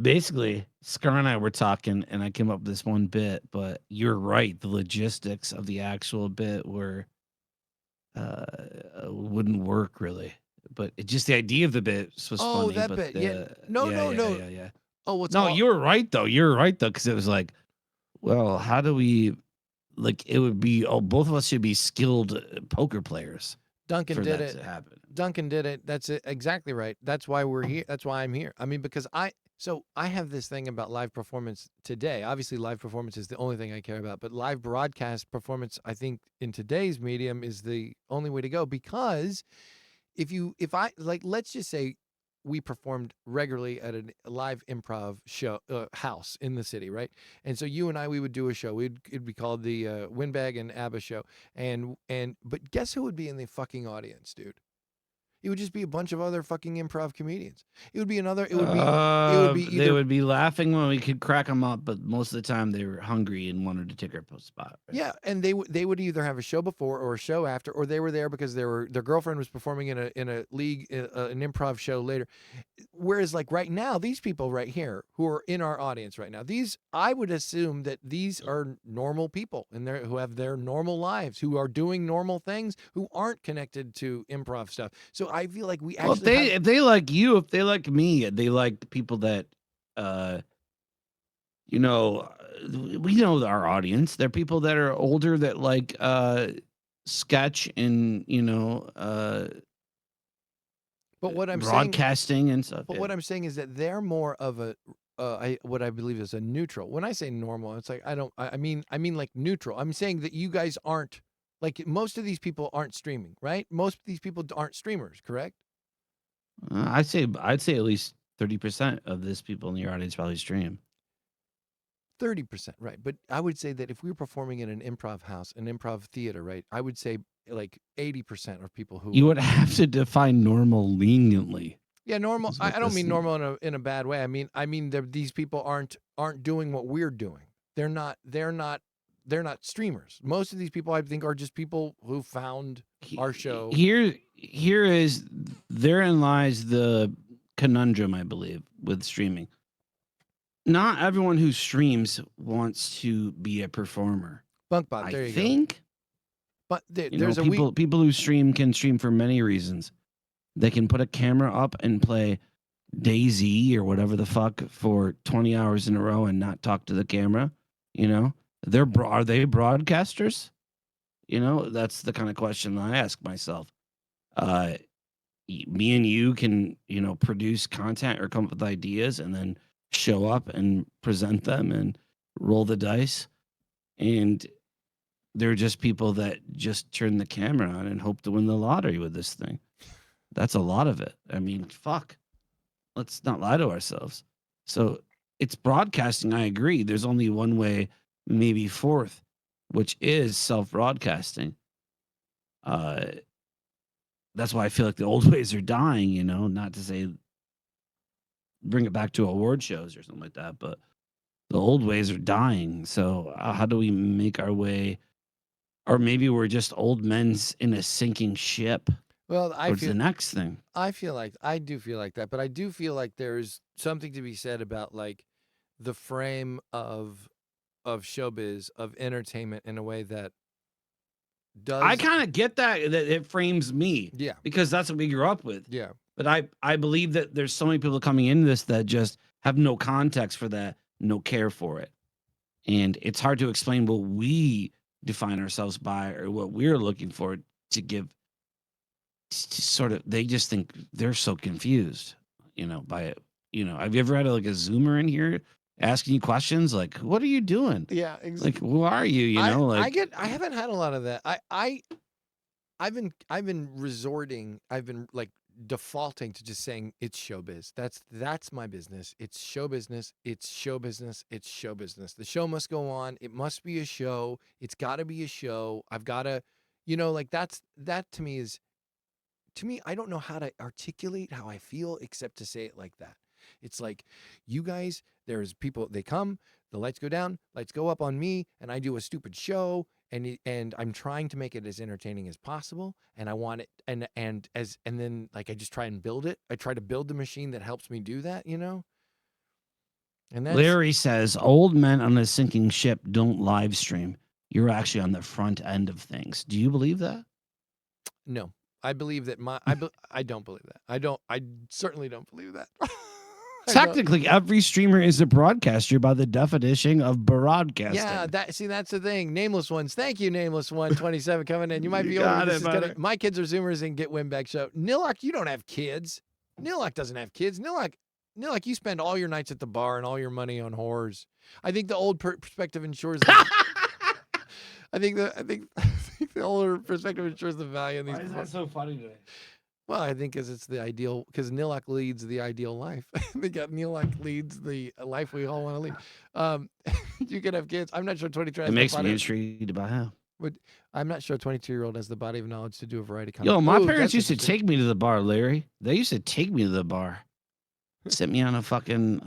basically Scar and I were talking, and I came up with this one bit. But you're right, the logistics of the actual bit wouldn't work really. But just the idea of the bit was Oh, funny. that but bit, yeah. the- No. yeah. Oh, what's No, you were right though. You're right though, because it was like, well, how do we? Like, it would be. Oh, both of us should be skilled poker players Duncan for did that it. to happen. Duncan did it. That's it. Exactly right. That's why we're here. That's why I'm here. I mean, because I have this thing about live performance today. Obviously, live performance is the only thing I care about, but live broadcast performance, I think, in today's medium is the only way to go, because if I like, let's just say we performed regularly at a live improv show house in the city, right? And so you and I, we would do a show. It'd be called the Windbag and ABBA show. But guess who would be in the fucking audience, dude? It would just be a bunch of other fucking improv comedians. It would be They would be laughing when we could crack them up, but most of the time they were hungry and wanted to take our spot. Right? Yeah, and they would either have a show before or a show after, or they were there because their girlfriend was performing in a league, an improv show later. Whereas like right now, these people right here who are in our audience right now, I would assume that these are normal people and who have their normal lives, who are doing normal things, who aren't connected to improv stuff. So I feel like we actually Well, if they like you, if they like me, they like the people that, we know our audience. They're people that are older that like sketch and But what I'm saying, broadcasting and stuff. but yeah. what I'm saying is that they're more of a what I believe is a neutral. When I say normal, it's like I mean like neutral. I'm saying that you guys aren't, like, most of these people aren't streaming, right? Most of these people aren't streamers, correct? I'd say at least 30% of this people in your audience probably stream. 30%, right? But I would say that if we were performing in an improv house, an improv theater, right? I would say like 80% are people who You would have to define normal leniently. Yeah, normal. Is what I don't this mean is. normal in a bad way. I mean these people aren't doing what we're doing. They're not streamers. Most of these people, I think, are just people who found our show. Therein lies the conundrum, I believe, with streaming. Not everyone who streams wants to be a performer. Bunkbot, there I you go. think But you know there's a week. people who stream can stream for many reasons. They can put a camera up and play DayZ or whatever the fuck for 20 hours in a row and not talk to the camera. You know, are they broadcasters? You know, that's the kind of question I ask myself. Me and you can, you know, produce content or come up with ideas and then show up and present them and roll the dice. And they're just people that just turn the camera on and hope to win the lottery with this thing. That's a lot of it. I mean, fuck. Let's not lie to ourselves. So it's broadcasting. I agree. There's only one way, maybe fourth, which is self-broadcasting. That's why I feel like the old ways are dying, you know, not to say bring it back to award shows or something like that, but the old ways are dying. So how do we make our way? Or maybe we're just old men in a sinking ship. Well, What's the next thing? I do feel like that, but I do feel like there's something to be said about like the frame of showbiz, of entertainment in a way that does. I kind of get that it frames me. Yeah. Because that's what we grew up with. Yeah. But I believe that there's so many people coming into this that just have no context for that, no care for it. And it's hard to explain what we define ourselves by or what we're looking for to give. Sort of, they just think they're so confused, you know, by it. You know, have you ever had like a Zoomer in here asking you questions like, "What are you doing?" Yeah, exactly. Like, who are you? You know, like I haven't had a lot of that. I've been like defaulting to just saying it's showbiz. That's my business. It's show business. It's show business. It's show business. The show must go on. It must be a show. It's got to be a show. I've got to, you know, like that to me is. To me, I don't know how to articulate how I feel except to say it like that. It's like, you guys, there's people, they come, the lights go down, lights go up on me, and I do a stupid show, and I'm trying to make it as entertaining as possible, and I want it, and then like I just try and build it. I try to build the machine that helps me do that, you know? And that's, Larry says, old men on a sinking ship don't live stream. You're actually on the front end of things. Do you believe that? No. I believe that I don't believe that. I certainly don't believe that. Technically, every streamer is a broadcaster by the definition of broadcasting. Yeah, that's the thing. Nameless Ones. Thank you, Nameless 127 coming in. You might be You over. got This it, is gonna, buddy. my kids are Zoomers and get Winback show. Nilak, you don't have kids. Nilak doesn't have kids. Nilak, you spend all your nights at the bar and all your money on whores. I think the old perspective ensures that. I think the older perspective ensures the value in these. Why is that so funny today? Well, I think because it's the ideal, because Nilak leads the ideal life. They got Nilak leads the life we all want to lead. You can have kids. I'm not sure 23 has It the makes me body. intrigued about how. I'm not sure a 22-year-old has the body of knowledge to do a variety of Yo, my Ooh, parents that's used to interesting. take me to the bar, Larry. They used to take me to the bar. Sit me on a fucking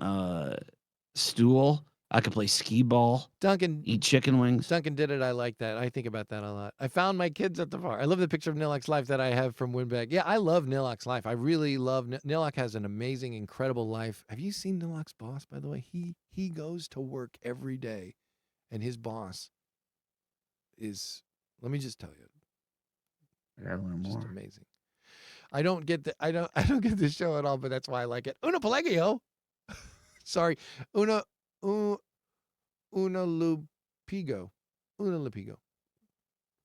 stool. I could play skee ball, Duncan eat chicken wings. Duncan did it. I like that. I think about that a lot. I found my kids at the bar. I love the picture of Nilak's life that I have from Winback. Yeah, I love Nilak's life. I really love Nilak has an amazing, incredible life. Have you seen Nilak's boss, by the way? He goes to work every day, and his boss is, let me just tell you, I gotta learn just more. amazing. I don't get the show at all, but that's why I like it. Una Pelagio. Sorry. Una Lupigo.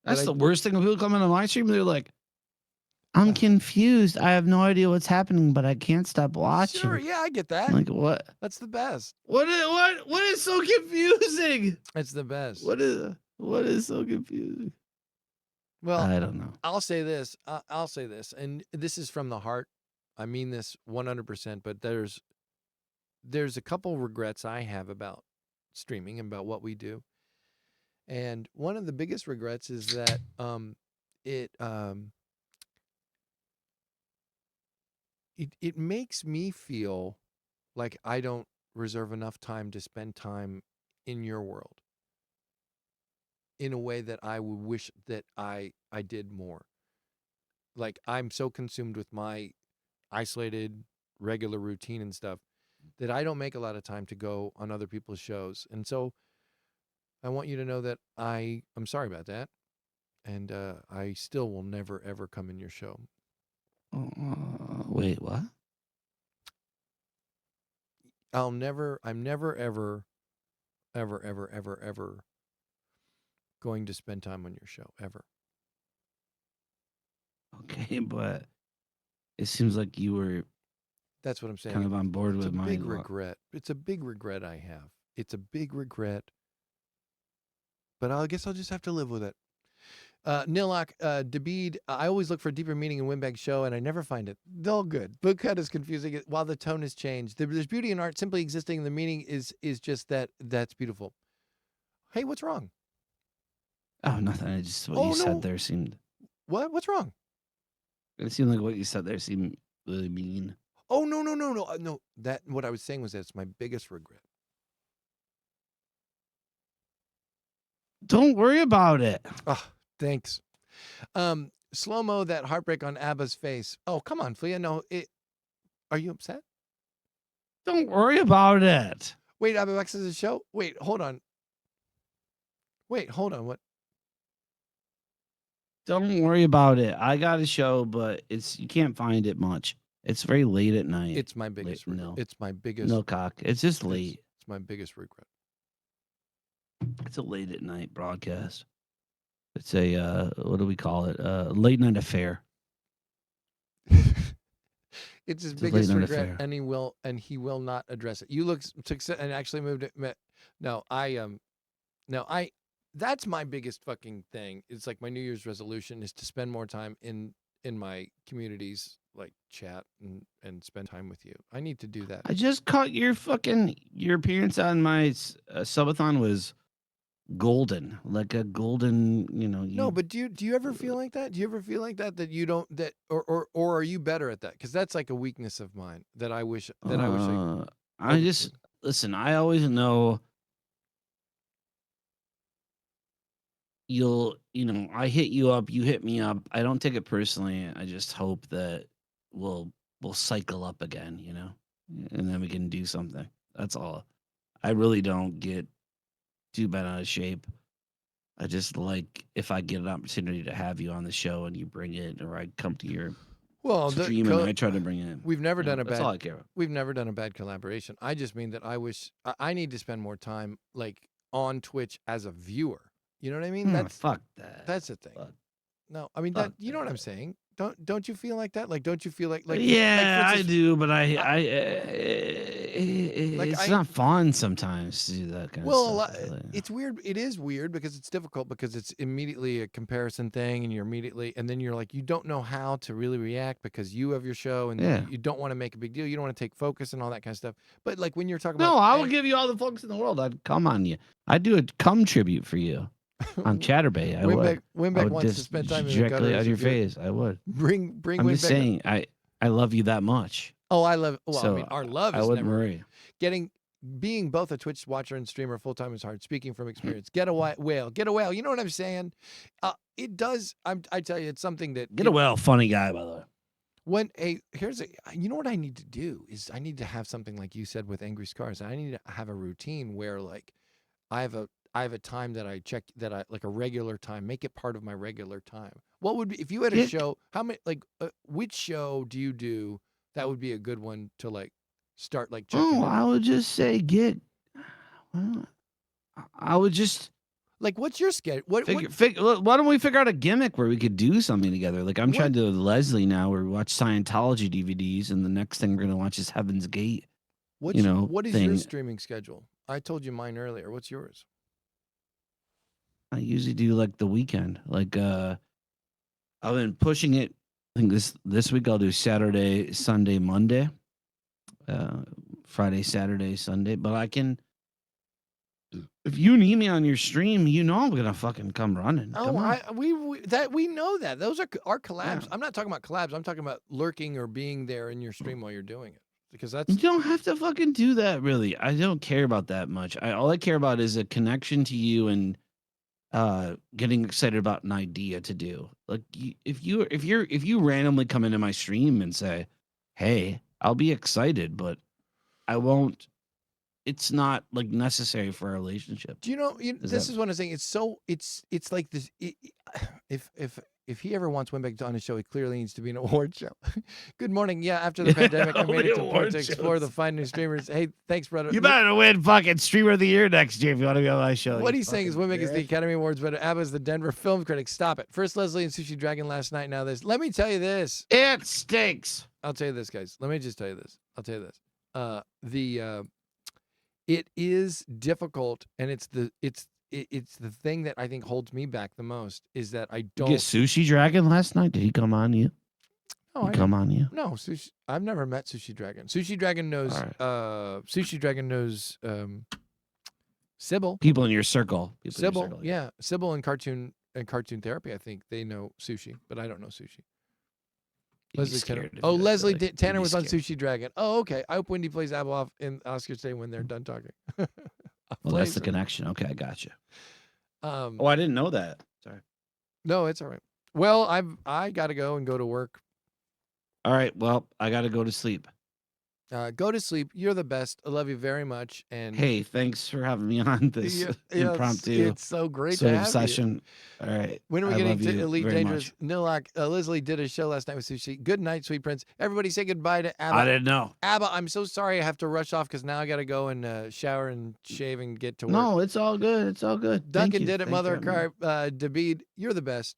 That's the worst thing when people come into my stream. They're like, I'm confused. I have no idea what's happening, but I can't stop watching. Sure, yeah, I get that. I'm like, what? That's the best. What is so confusing? It's the best. What is so confusing? Well, I don't know. I'll say this, and this is from the heart. I mean this 100%, but there's a couple regrets I have about streaming and about what we do. And one of the biggest regrets is that it makes me feel like I don't reserve enough time to spend time in your world in a way that I would wish that I did more. Like, I'm so consumed with my isolated regular routine and stuff that I don't make a lot of time to go on other people's shows. And so I want you to know that I'm sorry about that. And I still will never, ever come in your show. Wait, what? I'm never, ever, ever going to spend time on your show, ever. Okay, but it seems like you were That's what I'm saying. kind of on board It's with a my big regret. It's a big regret I have. It's a big regret. But I guess I'll just have to live with it. Nilak, Dabeed, I always look for deeper meaning in Winbag's show, and I never find it. They're all good. Book cut is confusing while the tone has changed. There's beauty in art simply existing. The meaning is just that's beautiful. Hey, what's wrong? Oh, nothing. I just what you said there seemed. What? What's wrong? It seemed like what you said there seemed really mean. Oh, no. No, that what I was saying was that it's my biggest regret. Don't worry about it. Oh, thanks. Slow-mo, that heartbreak on ABBA's face. Oh, come on, Flea. No, are you upset? Don't worry about it. Wait, ABBA Max is a show? Wait, hold on. What? Don't worry about it. I got a show, but you can't find it much. It's very late at night. It's my biggest regret. No. It's my biggest. No cock. It's just late. It's my biggest regret. It's a late at night broadcast. It's a what do we call it? Late night affair. It's his a biggest late night regret, affair. and he will not address it. You look success and actually moved it. That's my biggest fucking thing. It's like my New Year's resolution is to spend more time in my communities, like chat and spend time with you. I need to do that. I just caught your appearance on my subathon was golden, like a golden, No, but do you ever feel like that? Do you ever feel like that you don't or are you better at that? Because that's like a weakness of mine that I wish I just listen. I always know I hit you up, you hit me up. I don't take it personally. I just hope that we'll cycle up again, and then we can do something. That's all. I really don't get too bad out of shape. I just like if I get an opportunity to have you on the show and you bring it, or I come to your stream and I try to bring it. We've never done a that's bad. all I care about. We've never done a bad collaboration. I just mean that I wish I need to spend more time like on Twitch as a viewer. You know what I mean? Fuck that. That's the thing. Fuck. No, I mean Fuck you know what I'm saying. Don't you feel like that? Like, don't you feel like yeah, like, for I instance, do, but it's not fun sometimes to do that kind of stuff. It's weird. It is weird because it's difficult because it's immediately a comparison thing, and then you're like you don't know how to really react because you have your show and you don't want to make a big deal. You don't want to take focus and all that kind of stuff. But like when you're talking about, I will give you all the focus in the world. I'd come on you. I'd do a cum tribute for you. On Chatterbait, I would. Winbeck wants to spend time in the directly gutter on your face. I would bring. I'm just saying, I love you that much. Oh, I love. Well, so I mean, our love is I wouldn't never worry. being both a Twitch watcher and streamer full time is hard. Speaking from experience, get a whale. You know what I'm saying? It does. I tell you, it's something that Get a whale, funny guy, by the way. You know what I need to do is I need to have something like you said with Angry Scars. I need to have a routine where like I have a time that I check that I like a regular time, make it part of my regular time. What would be if you had a show, how many which show do you do that would be a good one to like start like checking? I would just say I would just like what's your schedule? Why don't we figure out a gimmick where we could do something together? Like I'm trying to do with Leslie now where we watch Scientology DVDs and the next thing we're gonna watch is Heaven's Gate. What is your streaming schedule? I told you mine earlier. What's yours? I usually do like the weekend. Like I've been pushing it. I think this week I'll do Saturday, Sunday, Monday, Friday, Saturday, Sunday. But I can, if you need me on your stream, I'm gonna fucking come running. We know that those are our collabs. Yeah. I'm not talking about collabs. I'm talking about lurking or being there in your stream while you're doing it. Because that's you don't have to fucking do that. Really, I don't care about that much. All I care about is a connection to you and getting excited about an idea to do. Like if you randomly come into my stream and say, "Hey, I'll be excited, but I won't. It's not like necessary for a relationship. Do you know? Is This that- is what I'm saying. It's like this. If he ever wants Winbeck on his show, he clearly needs to be an award show. Good morning. Yeah, after the pandemic, I made only it to award point to explore the shows. fine new streamers. Hey, thanks, brother. You better win fucking Streamer of the Year next year if you want to be on my show. What you he's saying is fucking Winbeck is the bitch. Academy Awards, but ABBA's the Denver Film Critic. Stop it. First Leslie and Sushi Dragon last night. Now this. Let me tell you this. It stinks. I'll tell you this, guys. Let me just tell you this. I'll tell you this. It is difficult, and it's the thing that I think holds me back the most is that I You don't. get Sushi Dragon last night? Did he come on you? No, He come on you? no, Sushi. I've never met Sushi Dragon. Sushi Dragon knows. All Sushi Dragon knows. Sybil. People in your circle. People in your Sybil. circle, Yeah, Sybil and cartoon therapy. I think they know Sushi, but I don't know Sushi. You'd be Leslie Tanner. scared if Oh, you- I feel Leslie like you'd Tanner be was on scared. Sushi Dragon. Oh, okay. I hope Wendy plays Abeloff in Oscars Day when they're done talking. I'll Well, play that's the some. connection. Okay, I got you. Um, Oh, I didn't know that. Sorry. no, it's all right. Well, I got to go and go to work. All right. Well, I got to go to sleep. Go to sleep. You're the best. I love you very much. And Hey, thanks for having me on this Yeah, yeah, impromptu It's so great sort to of have you. session. All right. When are we I getting love to you Elite very Dangerous? much. Nilak, Leslie did a show last night with Sushi. Good night, sweet prince. Everybody say goodbye to ABBA. I didn't know. ABBA, I'm so sorry I have to rush off because now I got to go and shower and shave and get to work. No, it's all good. It's all good. Thank Duncan you. did it, Thank Mother you, man. Car. David, you're the best.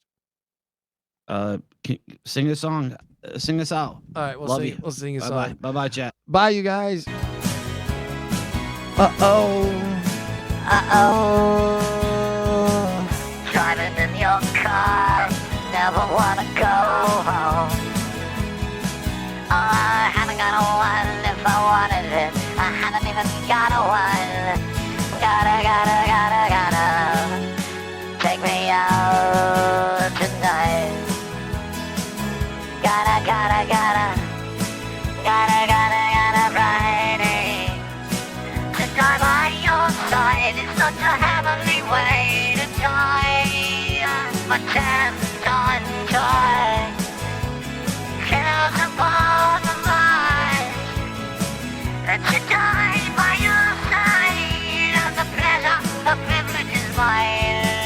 Sing a song. Sing us out. All right, we'll Love sing. you. We'll sing a Bye bye. song. Bye bye, chat. Bye, you guys. Driving in your car, never wanna go home. Oh, I haven't got a one if I wanted it. I haven't even got a one. Gotta take me out tonight. Gotta Friday. To die by your side is such a heavenly way to die. My chance on joy cares about the life that you die by your side, and the pleasure, the privilege is mine.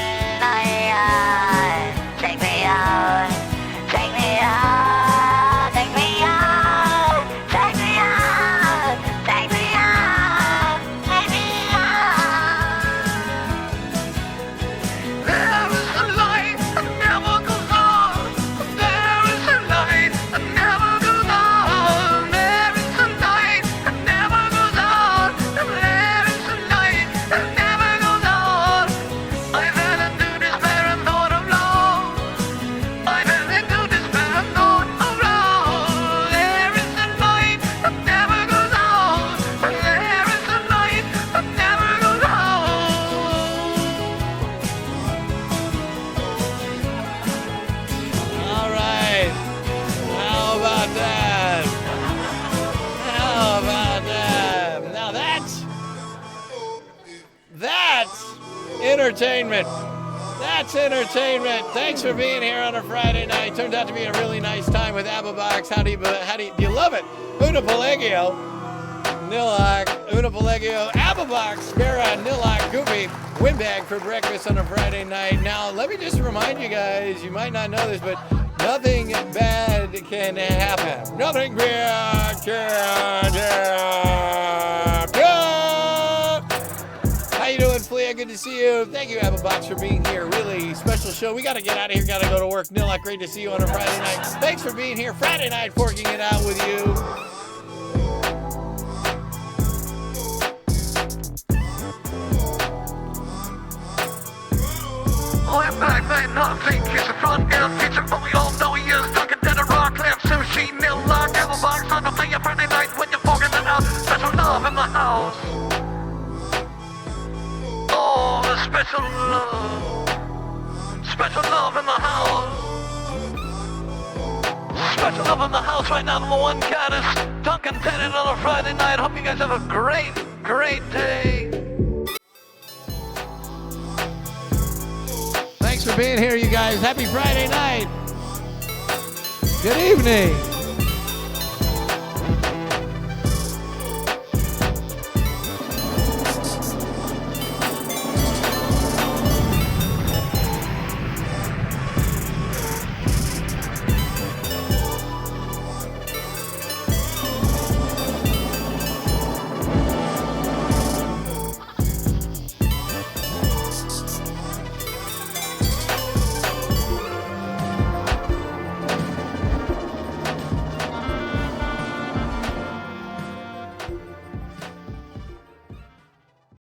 Take me out, take me out, take me out, take me out, take me out, take me out. There is a light that never goes on. There is a light that never goes on. There is a light that never goes on. There is a light that never goes on. I've had into despair and thought of love. I've had into despair and thought of love. There is a light that never goes on. There is a light that never goes on. All right. How about that? How about that? Now that's entertainment. That's entertainment. Thanks for being here on a Friday night. Turned out to be a really nice time with ABBA Box. Do you love it? Una Pellegio, Nilak, Una Pellegio, ABBA Box, Spera, Nilak, Goofy, Windbag for breakfast on a Friday night. Now, let me just remind you guys, you might not know this, but nothing bad can happen. Nothing bad can happen. How you doing, Flea? Good to see you. Thank you, ABBA Box, for being here. Really special show. We got to get out of here. Got to go to work. Nilak, great to see you on a Friday night. Thanks for being here. Friday night, forking it out with you. Windbag may not think he's a front end feature, but we all know he is. Dunkin' Dinner, Rock, Lamb, Sushi, Nilak, ABBA Box on a Friday night when you're forking it out. Special love in the house. Oh, the special love. Special love in the house. Special love in the house right now. Number one goddess, Duncan Tennant on a Friday night. Hope you guys have a great, great day. Thanks for being here, you guys. Happy Friday night. Good evening.